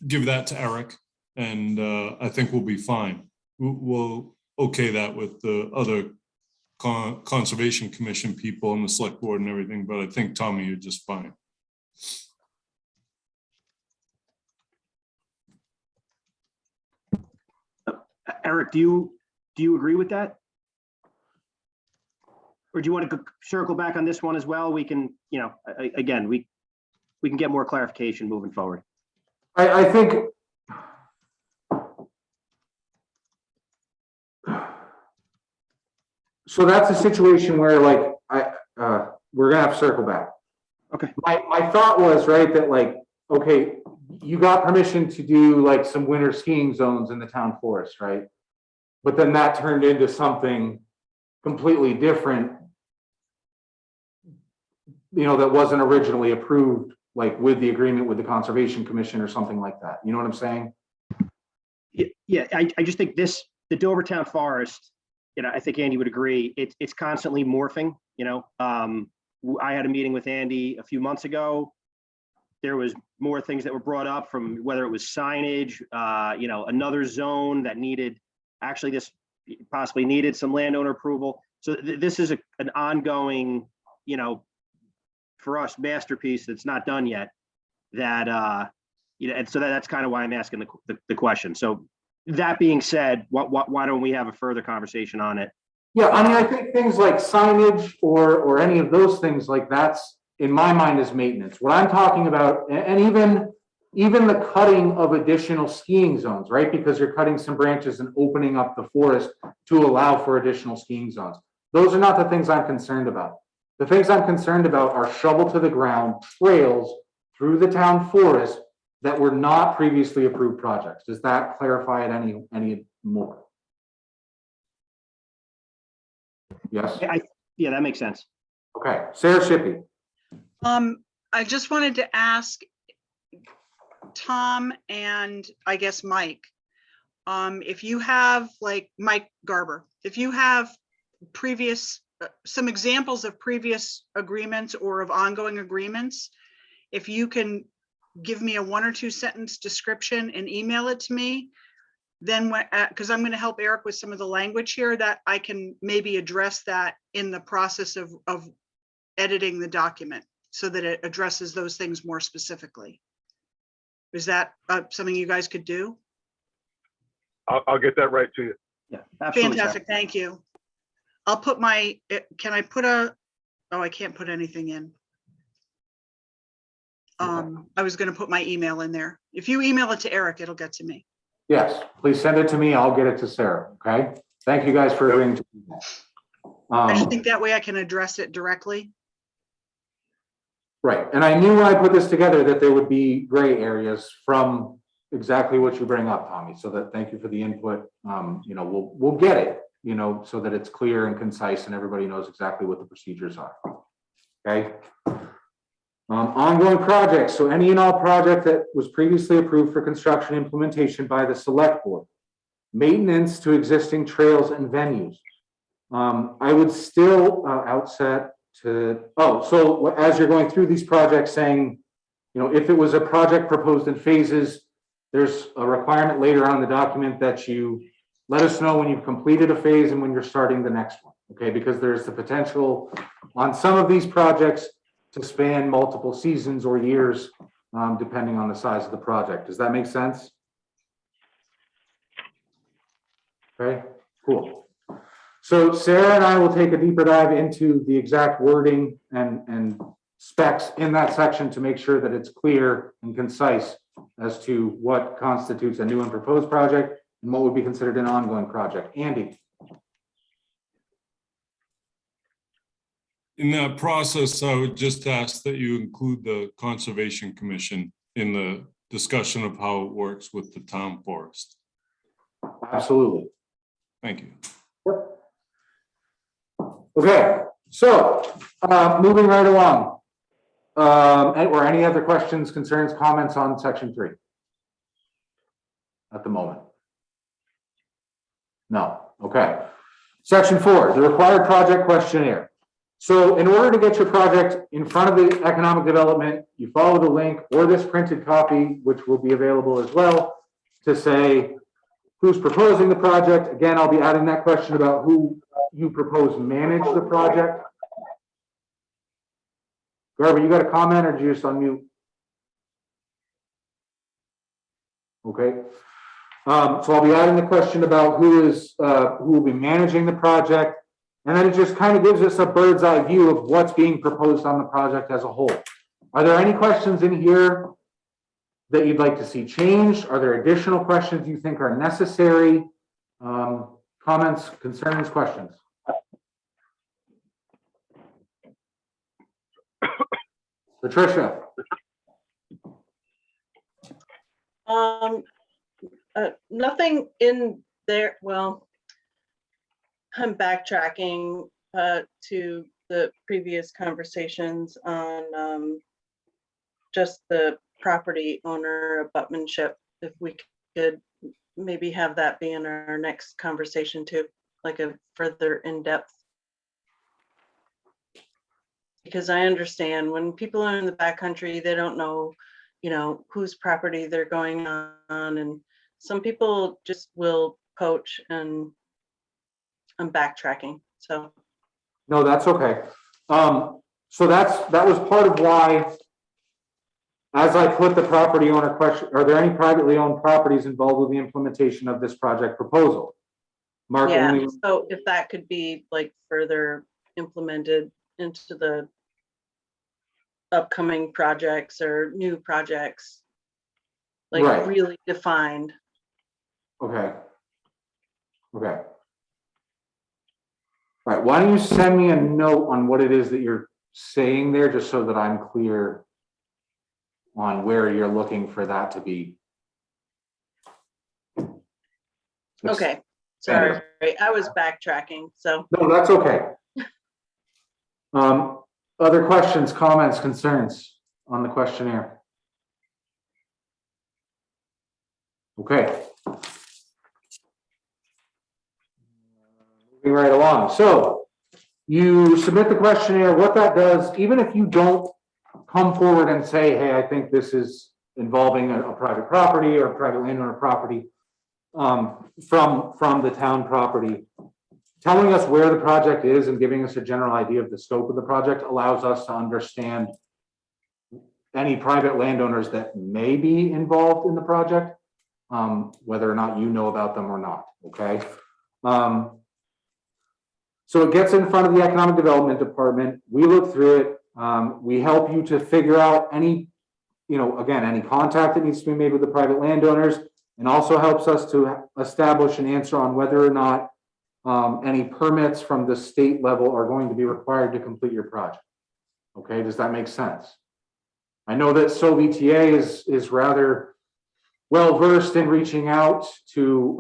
give that to Eric, and I think we'll be fine. We'll okay that with the other Conservation Commission people and the select board and everything, but I think, Tommy, you're just fine. Eric, do you agree with that? Or do you want to circle back on this one as well? We can, again, we can get more clarification moving forward. I think So that's a situation where like, we're gonna have to circle back. Okay. My thought was, right, that like, okay, you got permission to do like some winter skiing zones in the town forest, right? But then that turned into something completely different, that wasn't originally approved, like with the agreement with the Conservation Commission or something like that. You know what I'm saying? Yeah, I just think the Dover Town Forest, I think Andy would agree, it's constantly morphing, I had a meeting with Andy a few months ago. There was more things that were brought up from whether it was signage, another zone that this possibly needed some landowner approval. So this is an ongoing, for us, masterpiece that's not done yet. That and so that's kind of why I'm asking the question. So that being said, why don't we have a further conversation on it? Yeah, I mean, I think things like signage or any of those things, like that's, in my mind, is maintenance. What I'm talking about, and even the cutting of additional skiing zones, right? Because you're cutting some branches and opening up the forest to allow for additional skiing zones. Those are not the things I'm concerned about. The things I'm concerned about are shovel to the ground trails through the town forest that were not previously approved projects. Does that clarify it any more? Yes? Yeah, that makes sense. Okay, Sarah Shippey. I just wanted to ask Tom and I guess Mike, if you have, like Mike Garber, if you have some examples of previous agreements or of ongoing agreements, if you can give me a 1 or 2 sentence description and email it to me, then because I'm going to help Eric with some of the language here, that I can maybe address that in the process of editing the document so that it addresses those things more specifically. Is that something you guys could do? I'll get that right to you. Yeah, absolutely. Fantastic, thank you. I'll put my, can I put oh, I can't put anything in. I was going to put my email in there. If you email it to Eric, it'll get to me. Yes, please send it to me. I'll get it to Sarah. Okay. Thank you guys for agreeing to do that. I just think that way I can address it directly. Right. And I knew when I put this together that there would be gray areas from exactly what you bring up, Tommy. So that, thank you for the input. We'll get it, so that it's clear and concise and everybody knows exactly what the procedures are. Okay. Ongoing projects. So any and all project that was previously approved for construction implementation by the select board. Maintenance to existing trails and venues. I would still so as you're going through these projects saying, if it was a project proposed in phases, there's a requirement later on in the document that you let us know when you've completed a phase and when you're starting the next one. Okay, because there's the potential on some of these projects to span multiple seasons or years, depending on the size of the project. Does that make sense? Okay, cool. So Sarah and I will take a deeper dive into the exact wording and specs in that section to make sure that it's clear and concise as to what constitutes a new and proposed project and what would be considered an ongoing project. Andy. In that process, I would just ask that you include the Conservation Commission in the discussion of how it works with the town forest. Absolutely. Thank you. Yep. Okay, so moving right along. Or any other questions, concerns, comments on section 3 at the moment? No. Okay. Section 4, the required project questionnaire. So in order to get your project in front of the economic development, you follow the link or this printed copy, which will be available as well, to say who's proposing the project. Again, I'll be adding that question about who you propose manage the project. Garber, you got a comment or did you just unmute? Okay. So I'll be adding the question about who will be managing the project. And then it just kind of gives us a bird's eye view of what's being proposed on the project as a whole. Are there any questions in here that you'd like to see changed? Are there additional questions you think are necessary? Comments, concerns, questions? Patricia? Nothing in there, well, I'm backtracking to the previous conversations on just the property owner abutmentship. If we could maybe have that be in our next conversation too, like a further in-depth. Because I understand when people are in the backcountry, they don't know, you know, whose property they're going on, and some people just will poach, and I'm backtracking, so. No, that's okay. So that was part of why, as I put the property owner question, are there any privately owned properties involved with the implementation of this project proposal? Mark, Yeah, only- so if that could be like further implemented into the upcoming projects or new projects, like Right. really defined. Okay. Okay. All right, why don't you send me a note on what it is that you're saying there, just so that I'm clear on where you're looking for that to be. Okay, sorry, I was backtracking, so. No, that's okay. Other questions, comments, concerns on the questionnaire? Okay. Moving right along. So you submit the questionnaire. What that does, even if you don't come forward and say, hey, I think this is involving a private property or a private landowner property from the town property, telling us where the project is and giving us a general idea of the scope of the project allows us to understand any private landowners that may be involved in the project, whether or not you know about them or not, okay? So it gets in front of the Economic Development Department. We look through it. We help you to figure out any, again, any contact that needs to be made with the private landowners, and also helps us to establish an answer on whether or not any permits from the state level are going to be required to complete your project. Okay, does that make sense? I know that SOVTA is rather well versed in reaching out to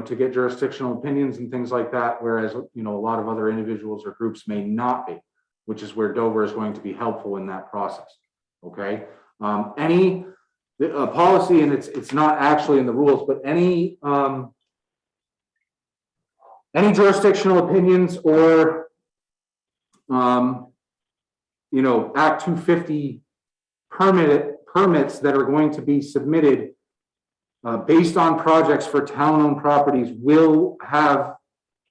to get jurisdictional opinions and things like that, whereas a lot of other individuals or groups may not be, which is where Dover is going to be helpful in that process. Okay, any policy, and it's not actually in the rules, but any jurisdictional opinions or Act 250 permits that are going to be submitted based on projects for town-owned properties will have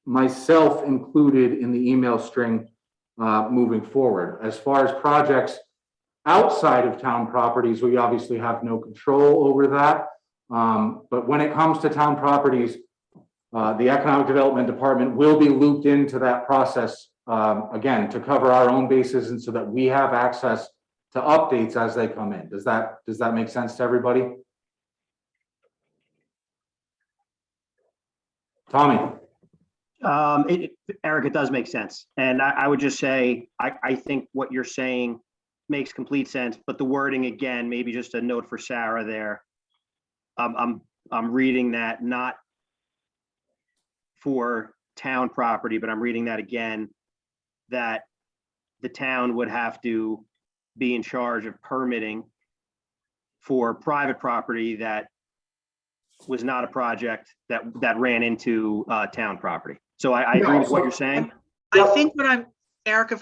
myself included in the email string moving forward. As far as projects outside of town properties, we obviously have no control over that. But when it comes to town properties, the Economic Development Department will be looped into that process, again, to cover our own bases and so that we have access to updates as they come in. Does that make sense to everybody? Tommy? Eric, it does make sense. And I would just say, I think what you're saying makes complete sense, but the wording, again, maybe just a note for Sarah there. I'm reading that not for town property, but I'm reading that again, that the town would have to be in charge of permitting for private property that was not a project that ran into town property. So I agree with what you're saying. I think Eric,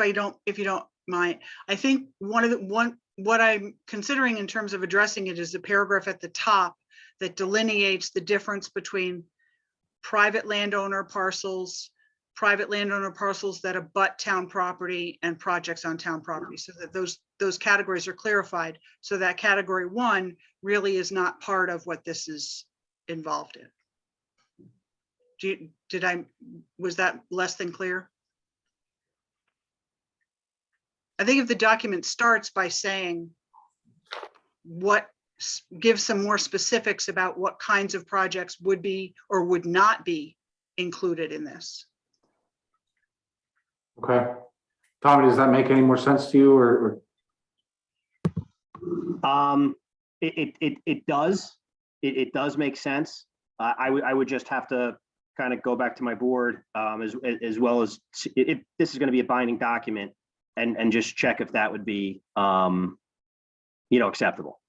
if you don't mind, I think what I'm considering in terms of addressing it is the paragraph at the top that delineates the difference between private landowner parcels that abut town property, and projects on town property, so that those categories are clarified, so that category 1 really is not part of what this is involved in. Was that less than clear? I think if the document starts by saying give some more specifics about what kinds of projects would be or would not be included in this. Okay. Tommy, does that make any more sense to you, or? It does. It does make sense. I would just have to kind of go back to my board as well as if this is going to be a binding document and just check if that would be, acceptable.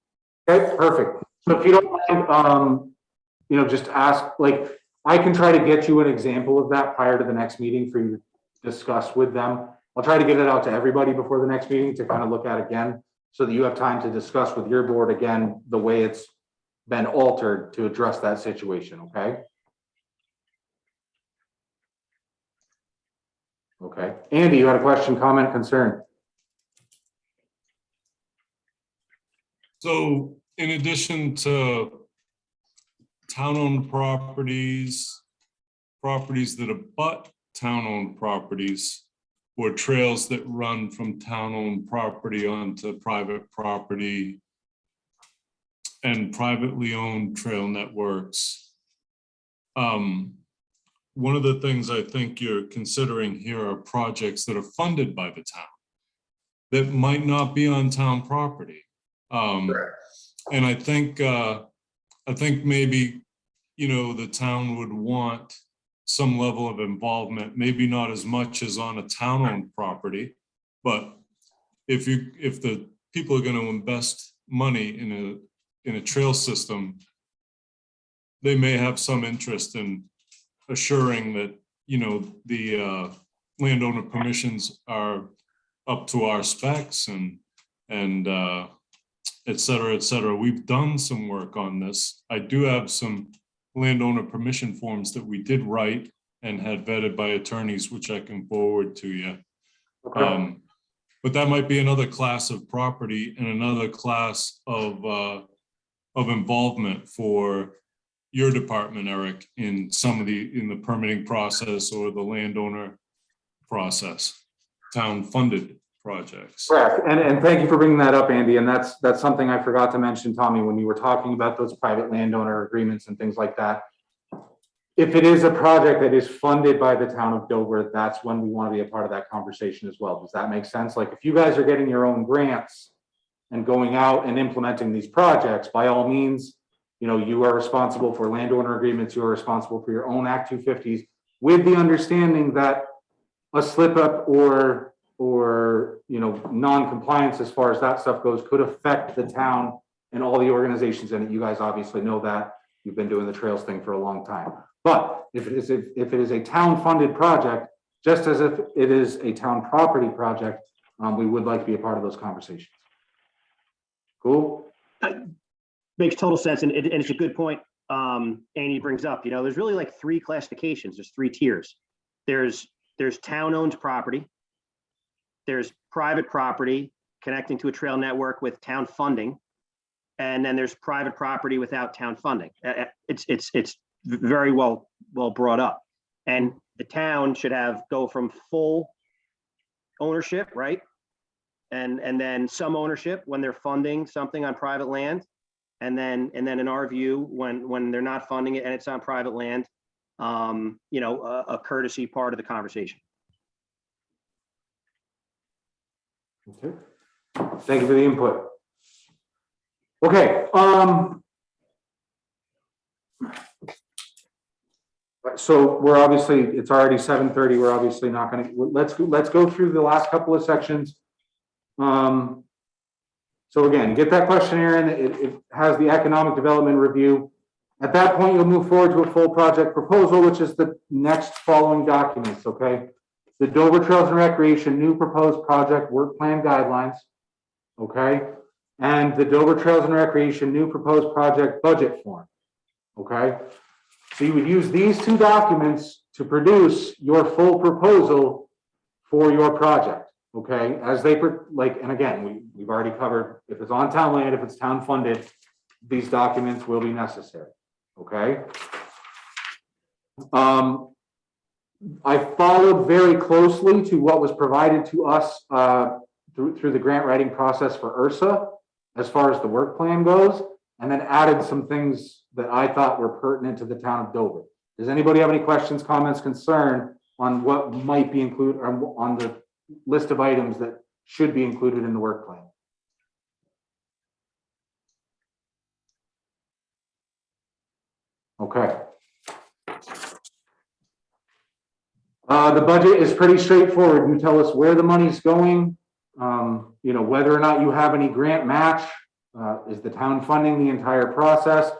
Okay, perfect. So if you don't mind, just ask, like, I can try to get you an example of that prior to the next meeting for you to discuss with them. I'll try to get it out to everybody before the next meeting to kind of look at again, so that you have time to discuss with your board again, the way it's been altered to address that situation, okay? Okay, Andy, you had a question, comment, concern? So in addition to town-owned properties, properties that abut town-owned properties, or trails that run from town-owned property onto private property, and privately owned trail networks. One of the things I think you're considering here are projects that are funded by the town that might not be on town property. And I think maybe, the town would want some level of involvement, maybe not as much as on a town-owned property, but if the people are going to invest money in a trail system, they may have some interest in assuring that, the landowner permissions are up to our specs and et cetera, et cetera. We've done some work on this. I do have some landowner permission forms that we did write and had vetted by attorneys, which I can forward to you. Okay. But that might be another class of property and another class of involvement for your department, Eric, in the permitting process or the landowner process, town-funded projects. Correct, and thank you for bringing that up, Andy, and that's something I forgot to mention, Tommy, when you were talking about those private landowner agreements and things like that. If it is a project that is funded by the town of Dover, that's when we want to be a part of that conversation as well. Does that make sense? Like, if you guys are getting your own grants and going out and implementing these projects, by all means, you are responsible for landowner agreements, you are responsible for your own Act 250s, with the understanding that a slip up or non-compliance as far as that stuff goes could affect the town and all the organizations in it. You guys obviously know that. You've been doing the trails thing for a long time. But if it is a town-funded project, just as if it is a town property project, we would like to be a part of those conversations. Cool? Makes total sense, and it's a good point Andy brings up. There's really like three classifications. There's three tiers. There's town-owned property. There's private property connecting to a trail network with town funding, and then there's private property without town funding. It's very well brought up, and the town should go from full ownership, right, and then some ownership when they're funding something on private land, and then in our view, when they're not funding it and it's on private land, a courtesy part of the conversation. Okay. Thank you for the input. Okay. So we're obviously, it's already 7:30. We're obviously not going to, let's go through the last couple of sections. So again, get that questionnaire in. It has the economic development review. At that point, you'll move forward to a full project proposal, which is the next following documents, okay? The Dover Trails and Recreation new proposed project work plan guidelines, okay? And the Dover Trails and Recreation new proposed project budget form, okay? So you would use these two documents to produce your full proposal for your project, okay? As they, and again, we've already covered, if it's on town land, if it's town funded, these documents will be necessary, okay? I followed very closely to what was provided to us through the grant writing process for URSA as far as the work plan goes, and then added some things that I thought were pertinent to the town of Dover. Does anybody have any questions, comments, concern on what might be included on the list of items that should be included in the work plan? Okay. The budget is pretty straightforward. You tell us where the money's going, you know, whether or not you have any grant match, is the town funding the entire process?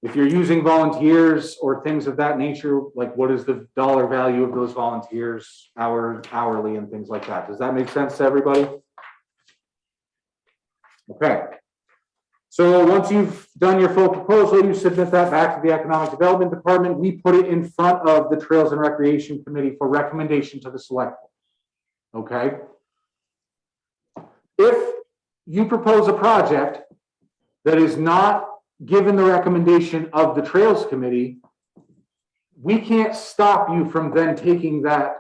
If you're using volunteers or things of that nature, like what is the dollar value of those volunteers, hourly and things like that? Does that make sense to everybody? Okay. So once you've done your full proposal, you submit that back to the Economic Development Department. We put it in front of the Trails and Recreation Committee for recommendation to the Select Board. Okay. If you propose a project that is not given the recommendation of the Trails Committee, we can't stop you from then taking that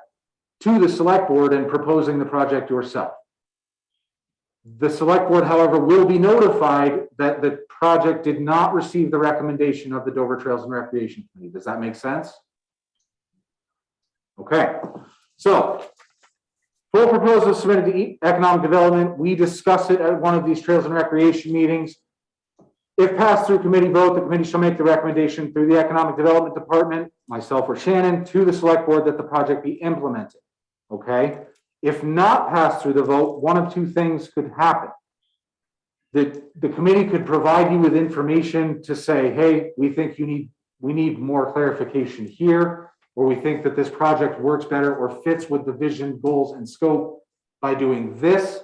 to the Select Board and proposing the project yourself. The Select Board, however, will be notified that the project did not receive the recommendation of the Dover Trails and Recreation Committee. Does that make sense? Okay, so full proposal submitted to Economic Development. We discuss it at one of these Trails and Recreation meetings. If passed through committee vote, the committee shall make the recommendation through the Economic Development Department, myself or Shannon, to the Select Board that the project be implemented. Okay. If not passed through the vote, one of two things could happen. The committee could provide you with information to say, hey, we think we need more clarification here, or we think that this project works better or fits with the vision, goals, and scope by doing this,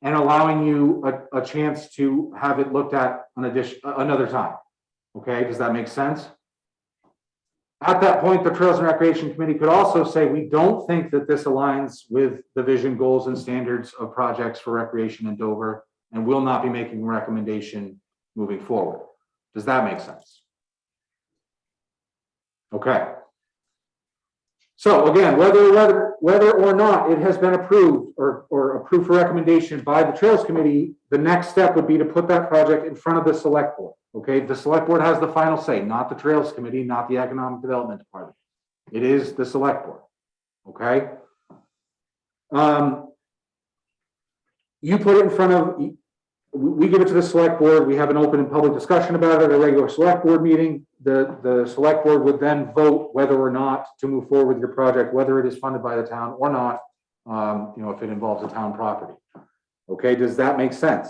and allowing you a chance to have it looked at another time. Okay, does that make sense? At that point, the Trails and Recreation Committee could also say, we don't think that this aligns with the vision, goals, and standards of projects for recreation in Dover, and will not be making a recommendation moving forward. Does that make sense? Okay. So again, whether or not it has been approved or approved for recommendation by the Trails Committee, the next step would be to put that project in front of the Select Board. Okay, the Select Board has the final say, not the Trails Committee, not the Economic Development Department. It is the Select Board. Okay. You put it in front of, we give it to the Select Board. We have an open and public discussion about it at a regular Select Board meeting. The Select Board would then vote whether or not to move forward with your project, whether it is funded by the town or not, you know, if it involves a town property. Okay, does that make sense?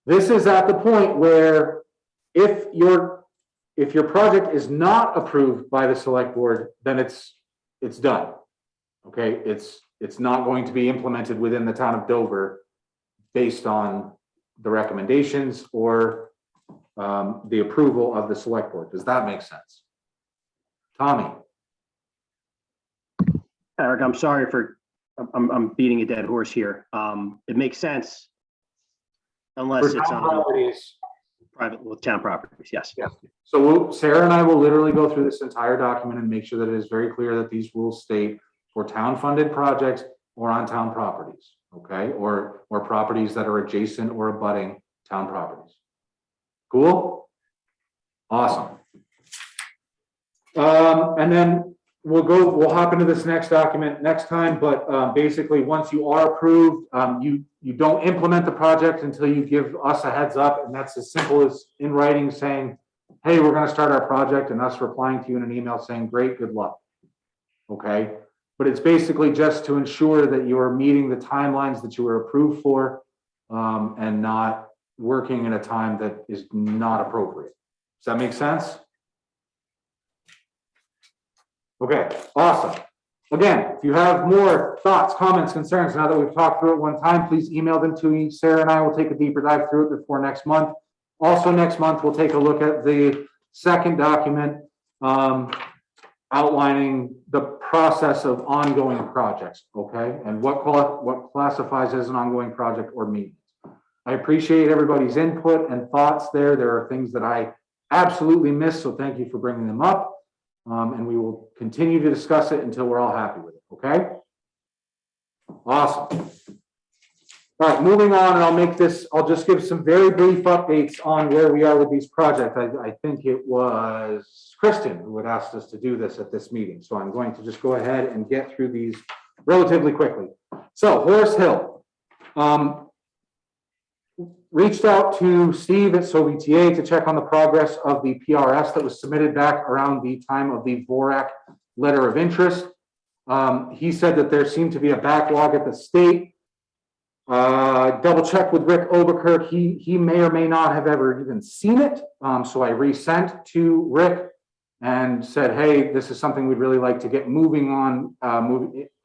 This is at the point where if your project is not approved by the Select Board, then it's done. Okay, it's not going to be implemented within the town of Dover based on the recommendations or the approval of the Select Board. Does that make sense? Tommy? Eric, I'm sorry for, I'm beating a dead horse here. It makes sense unless it's on private with town properties. Yes. Yeah. So Sarah and I will literally go through this entire document and make sure that it is very clear that these rules state for town funded projects or on town properties. Okay. Or properties that are adjacent or abutting town properties. Cool. Awesome. And then we'll hop into this next document next time, but basically once you are approved, you don't implement the project until you give us a heads up, and that's as simple as in writing saying, hey, we're going to start our project, and us replying to you in an email saying, great, good luck. Okay, but it's basically just to ensure that you are meeting the timelines that you were approved for, and not working in a time that is not appropriate. Does that make sense? Okay, awesome. Again, if you have more thoughts, comments, concerns, now that we've talked through it one time, please email them to me. Sarah and I will take a deeper dive through it before next month. Also next month, we'll take a look at the second document outlining the process of ongoing projects, okay? And what classifies as an ongoing project or maintenance. I appreciate everybody's input and thoughts there. There are things that I absolutely missed, so thank you for bringing them up. And we will continue to discuss it until we're all happy with it, okay? Awesome. All right, moving on, and I'll just give some very brief updates on where we are with these projects. I think it was Kristen who had asked us to do this at this meeting, so I'm going to just go ahead and get through these relatively quickly. So, HoraceHill. reached out to Steve at SOVTA to check on the progress of the PRS that was submitted back around the time of the VORAC letter of interest. He said that there seemed to be a backlog at the state. Double checked with Rick Oberkirk. He may or may not have ever even seen it. So I resent to Rick and said, hey, this is something we'd really like to get moving on,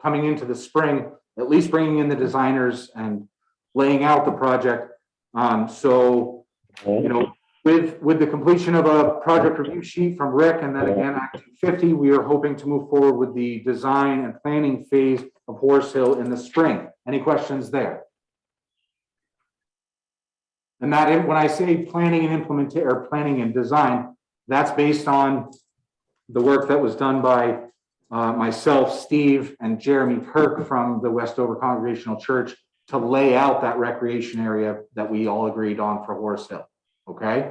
coming into the spring, at least bringing in the designers and laying out the project. So, you know, with the completion of a project review sheet from Rick and then again Act 250, we are hoping to move forward with the design and planning phase of HoraceHill in the spring. Any questions there? And that, when I say planning and implementation or planning and design, that's based on the work that was done by myself, Steve, and Jeremy Kirk from the Westover Congregational Church to lay out that recreation area that we all agreed on for HoraceHill. Okay.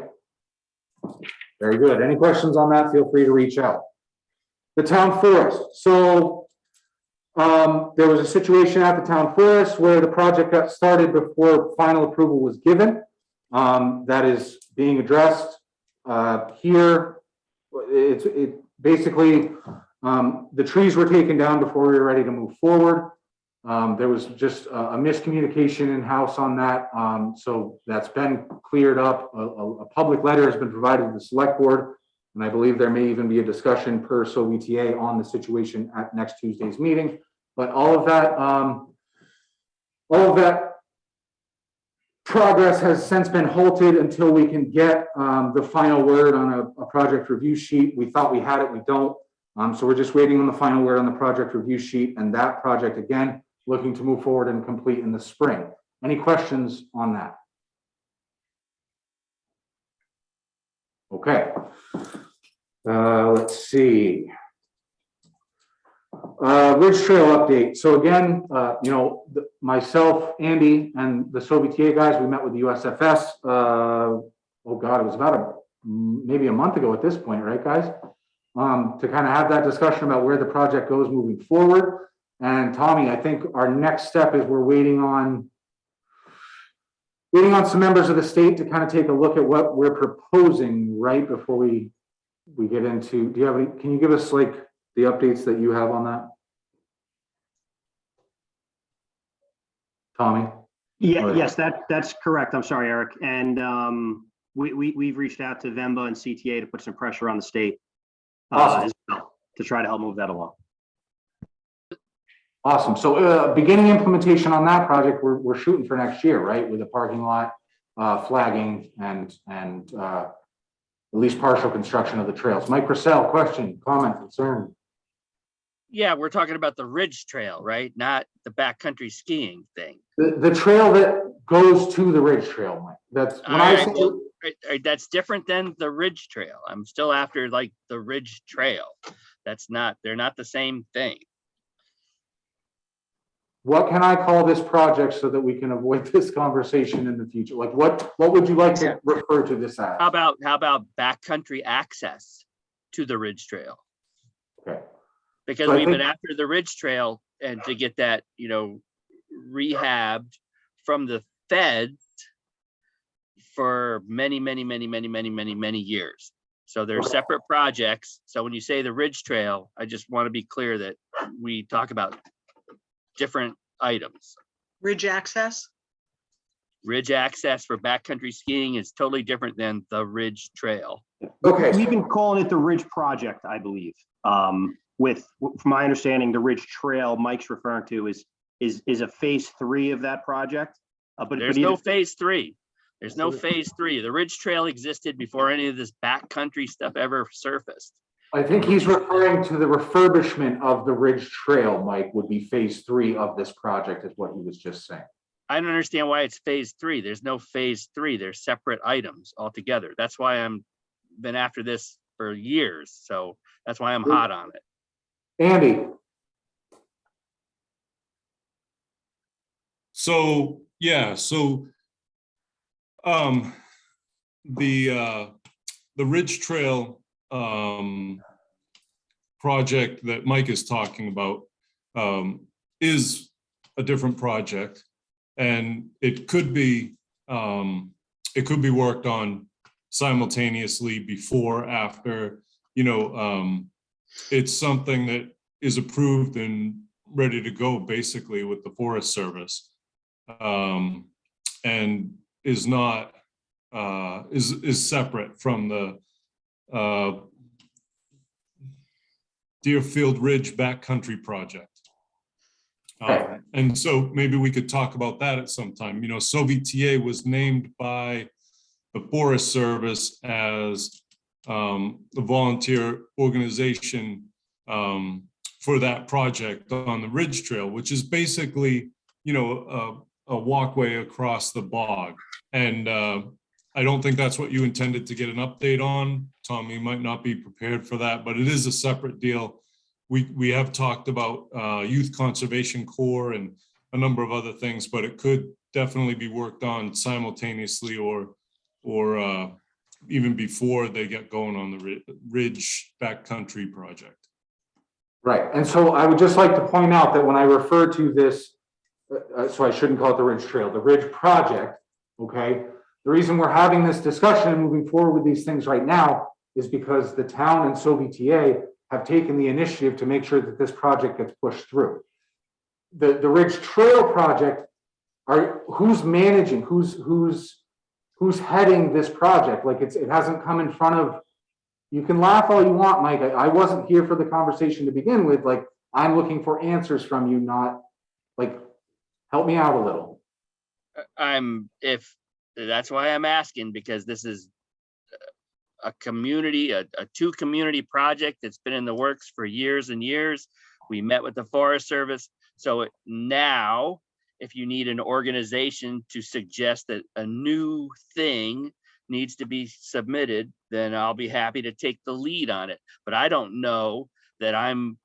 Very good. Any questions on that? Feel free to reach out. The town forest. So there was a situation at the town forest where the project got started before final approval was given. That is being addressed here. It basically the trees were taken down before we were ready to move forward. There was just a miscommunication in-house on that. So that's been cleared up. A public letter has been provided to the select board. And I believe there may even be a discussion per SOVTA on the situation at next Tuesday's meeting. But all of that progress has since been halted until we can get the final word on a project review sheet. We thought we had it, we don't. So we're just waiting on the final word on the project review sheet, and that project, again, looking to move forward and complete in the spring. Any questions on that? Okay. Let's see. RidgeTrail update. So again, you know, myself, Andy, and the SOVTA guys, we met with the USFS. Oh God, it was about maybe a month ago at this point, right, guys? To kind of have that discussion about where the project goes moving forward. And Tommy, I think our next step is we're waiting on some members of the state to kind of take a look at what we're proposing right before we get into. Do you have any? Can you give us like the updates that you have on that, Tommy? Yeah, yes, that's correct. I'm sorry, Eric. And we've reached out to VEMBA and CTA to put some pressure on the state as well, to try to help move that along. Awesome. So beginning implementation on that project, we're shooting for next year, right? With a parking lot, flagging, and at least partial construction of the trails. Mike Russell, question, comment, concern? Yeah, we're talking about the RidgeTrail, right? Not the backcountry skiing thing. The trail that goes to the RidgeTrail, Mike. That's when I say that's different than the RidgeTrail. I'm still after like the RidgeTrail. They're not the same thing. What can I call this project so that we can avoid this conversation in the future? Like what would you like to refer to this as? How about backcountry access to the RidgeTrail? Okay. Because So we've been after the RidgeTrail and to get that, you know, rehabbed from the feds for many years. So they're separate projects. So when you say the RidgeTrail, I just want to be clear that we talk about different items. Ridge access? Ridge access for backcountry skiing is totally different than the Ridge Trail. Okay. We've been calling it the Ridge Project, I believe. From my understanding, the Ridge Trail Mike's referring to is a phase 3 of that project. But there's no phase 3. There's no phase 3. The Ridge Trail existed before any of this backcountry stuff ever surfaced. I think he's referring to the refurbishment of the Ridge Trail, Mike, would be phase 3 of this project, is what he was just saying. I don't understand why it's phase 3. There's no phase 3. They're separate items altogether. That's why I'm been after this for years. So that's why I'm hot on it. Andy. So, yeah, the Ridge Trail project that Mike is talking about is a different project, and it could be it could be worked on simultaneously before, after, it's something that is approved and ready to go basically with the Forest Service. And is not, is separate from the Deerfield Ridge Backcountry Project. And so maybe we could talk about that at some time. SOVTA was named by the Forest Service as the volunteer organization for that project on the Ridge Trail, which is basically, a walkway across the bog. And I don't think that's what you intended to get an update on. Tom, you might not be prepared for that, but it is a separate deal. We have talked about Youth Conservation Corps and a number of other things, but it could definitely be worked on simultaneously or even before they get going on the Ridge Backcountry Project. Right. And so I would just like to point out that when I refer to this, so I shouldn't call it the Ridge Trail, the Ridge Project, okay? The reason we're having this discussion and moving forward with these things right now is because the town and SOVTA have taken the initiative to make sure that this project gets pushed through. The Ridge Trail project, who's managing, who's heading this project? Like it hasn't come in front of, you can laugh all you want, Mike. I wasn't here for the conversation to begin with. Like, I'm looking for answers from you, not like, help me out a little. That's why I'm asking, because this is a community, a two community project that's been in the works for years and years. We met with the Forest Service. So now, if you need an organization to suggest that a new thing needs to be submitted, then I'll be happy to take the lead on it. But I don't know that I'm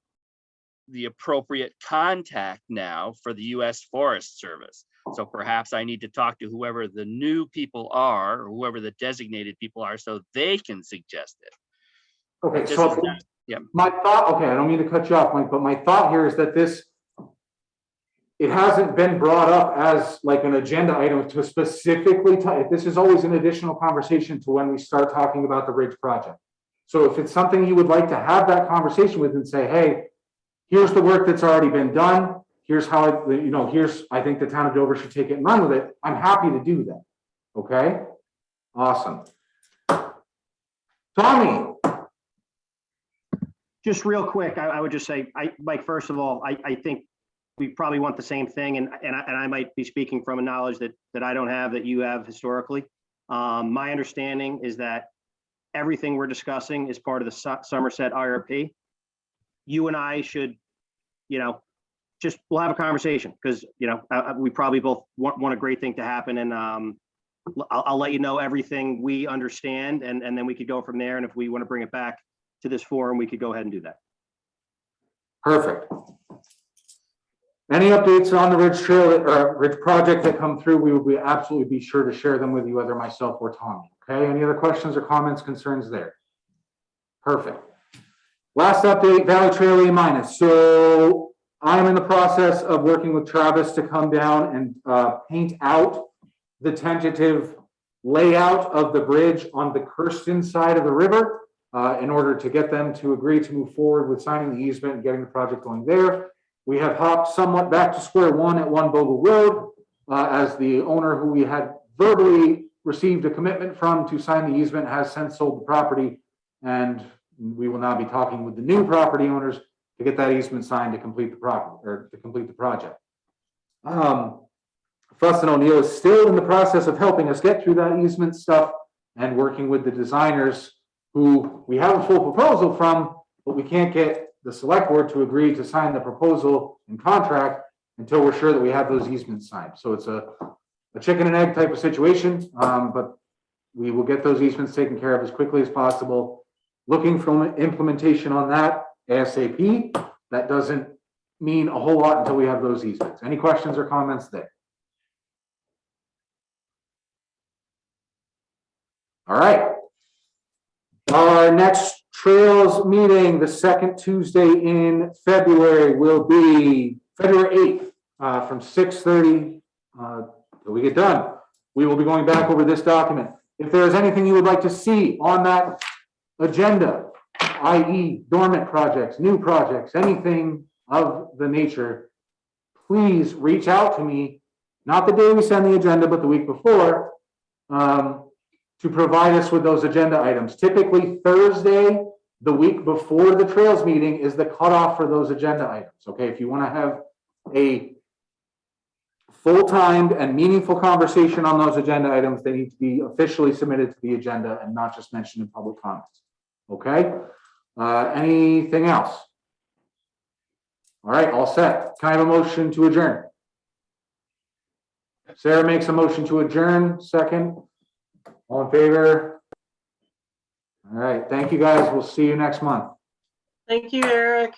the appropriate contact now for the U.S. Forest Service. So perhaps I need to talk to whoever the new people are, or whoever the designated people are, so they can suggest it. Okay, so my thought, okay, I don't mean to cut you off, Mike, but my thought here is that it hasn't been brought up as like an agenda item to specifically, this is always an additional conversation to when we start talking about the Ridge Project. So if it's something you would like to have that conversation with and say, hey, here's the work that's already been done. Here's how, I think the town of Dover should take it and run with it. I'm happy to do that. Okay. Awesome. Tommy. Just real quick, I would just say, Mike, first of all, I think we probably want the same thing. And I might be speaking from a knowledge that I don't have, that you have historically. My understanding is that everything we're discussing is part of the Somerset IRP. You and I should, we'll have a conversation, because, we probably both want a great thing to happen. And I'll let you know everything we understand, and then we could go from there. And if we want to bring it back to this forum, we could go ahead and do that. Perfect. Any updates on the Ridge Trail or Ridge Project that come through, we will absolutely be sure to share them with you, either myself or Tommy. Okay, any other questions or comments, concerns there? Perfect. Last update, ValleyTrailA-. So I'm in the process of working with Travis to come down and paint out the tentative layout of the bridge on the Kirsten side of the river in order to get them to agree to move forward with signing the easement and getting the project going there. We have hopped somewhat back to square one at One Bogle Road as the owner who we had verbally received a commitment from to sign the easement has since sold the property, and we will now be talking with the new property owners to get that easement signed to complete the property or to complete the project. Fuss and O'Neill is still in the process of helping us get through that easement stuff and working with the designers who we have a full proposal from, but we can't get the select board to agree to sign the proposal and contract until we're sure that we have those easements signed. So it's a chicken and egg type of situation, but we will get those easements taken care of as quickly as possible. Looking for implementation on that ASAP. That doesn't mean a whole lot until we have those easements. Any questions or comments there? All right. Our next Trails meeting, the second Tuesday in February, will be February 8th from 6:30 till we get done. we will be going back over this document. If there is anything you would like to see on that agenda, i.e. dormant projects, new projects, anything of the nature, please reach out to me, not the day we send the agenda, but the week before, to provide us with those agenda items. Typically Thursday, the week before the trails meeting, is the cutoff for those agenda items. Okay, if you want to have a full-timed and meaningful conversation on those agenda items, they need to be officially submitted to the agenda and not just mentioned in public comments. Okay, anything else? All right, all set. Can I have a motion to adjourn? Sarah makes a motion to adjourn, second. All in favor? All right, thank you guys. We'll see you next month. Thank you, Eric.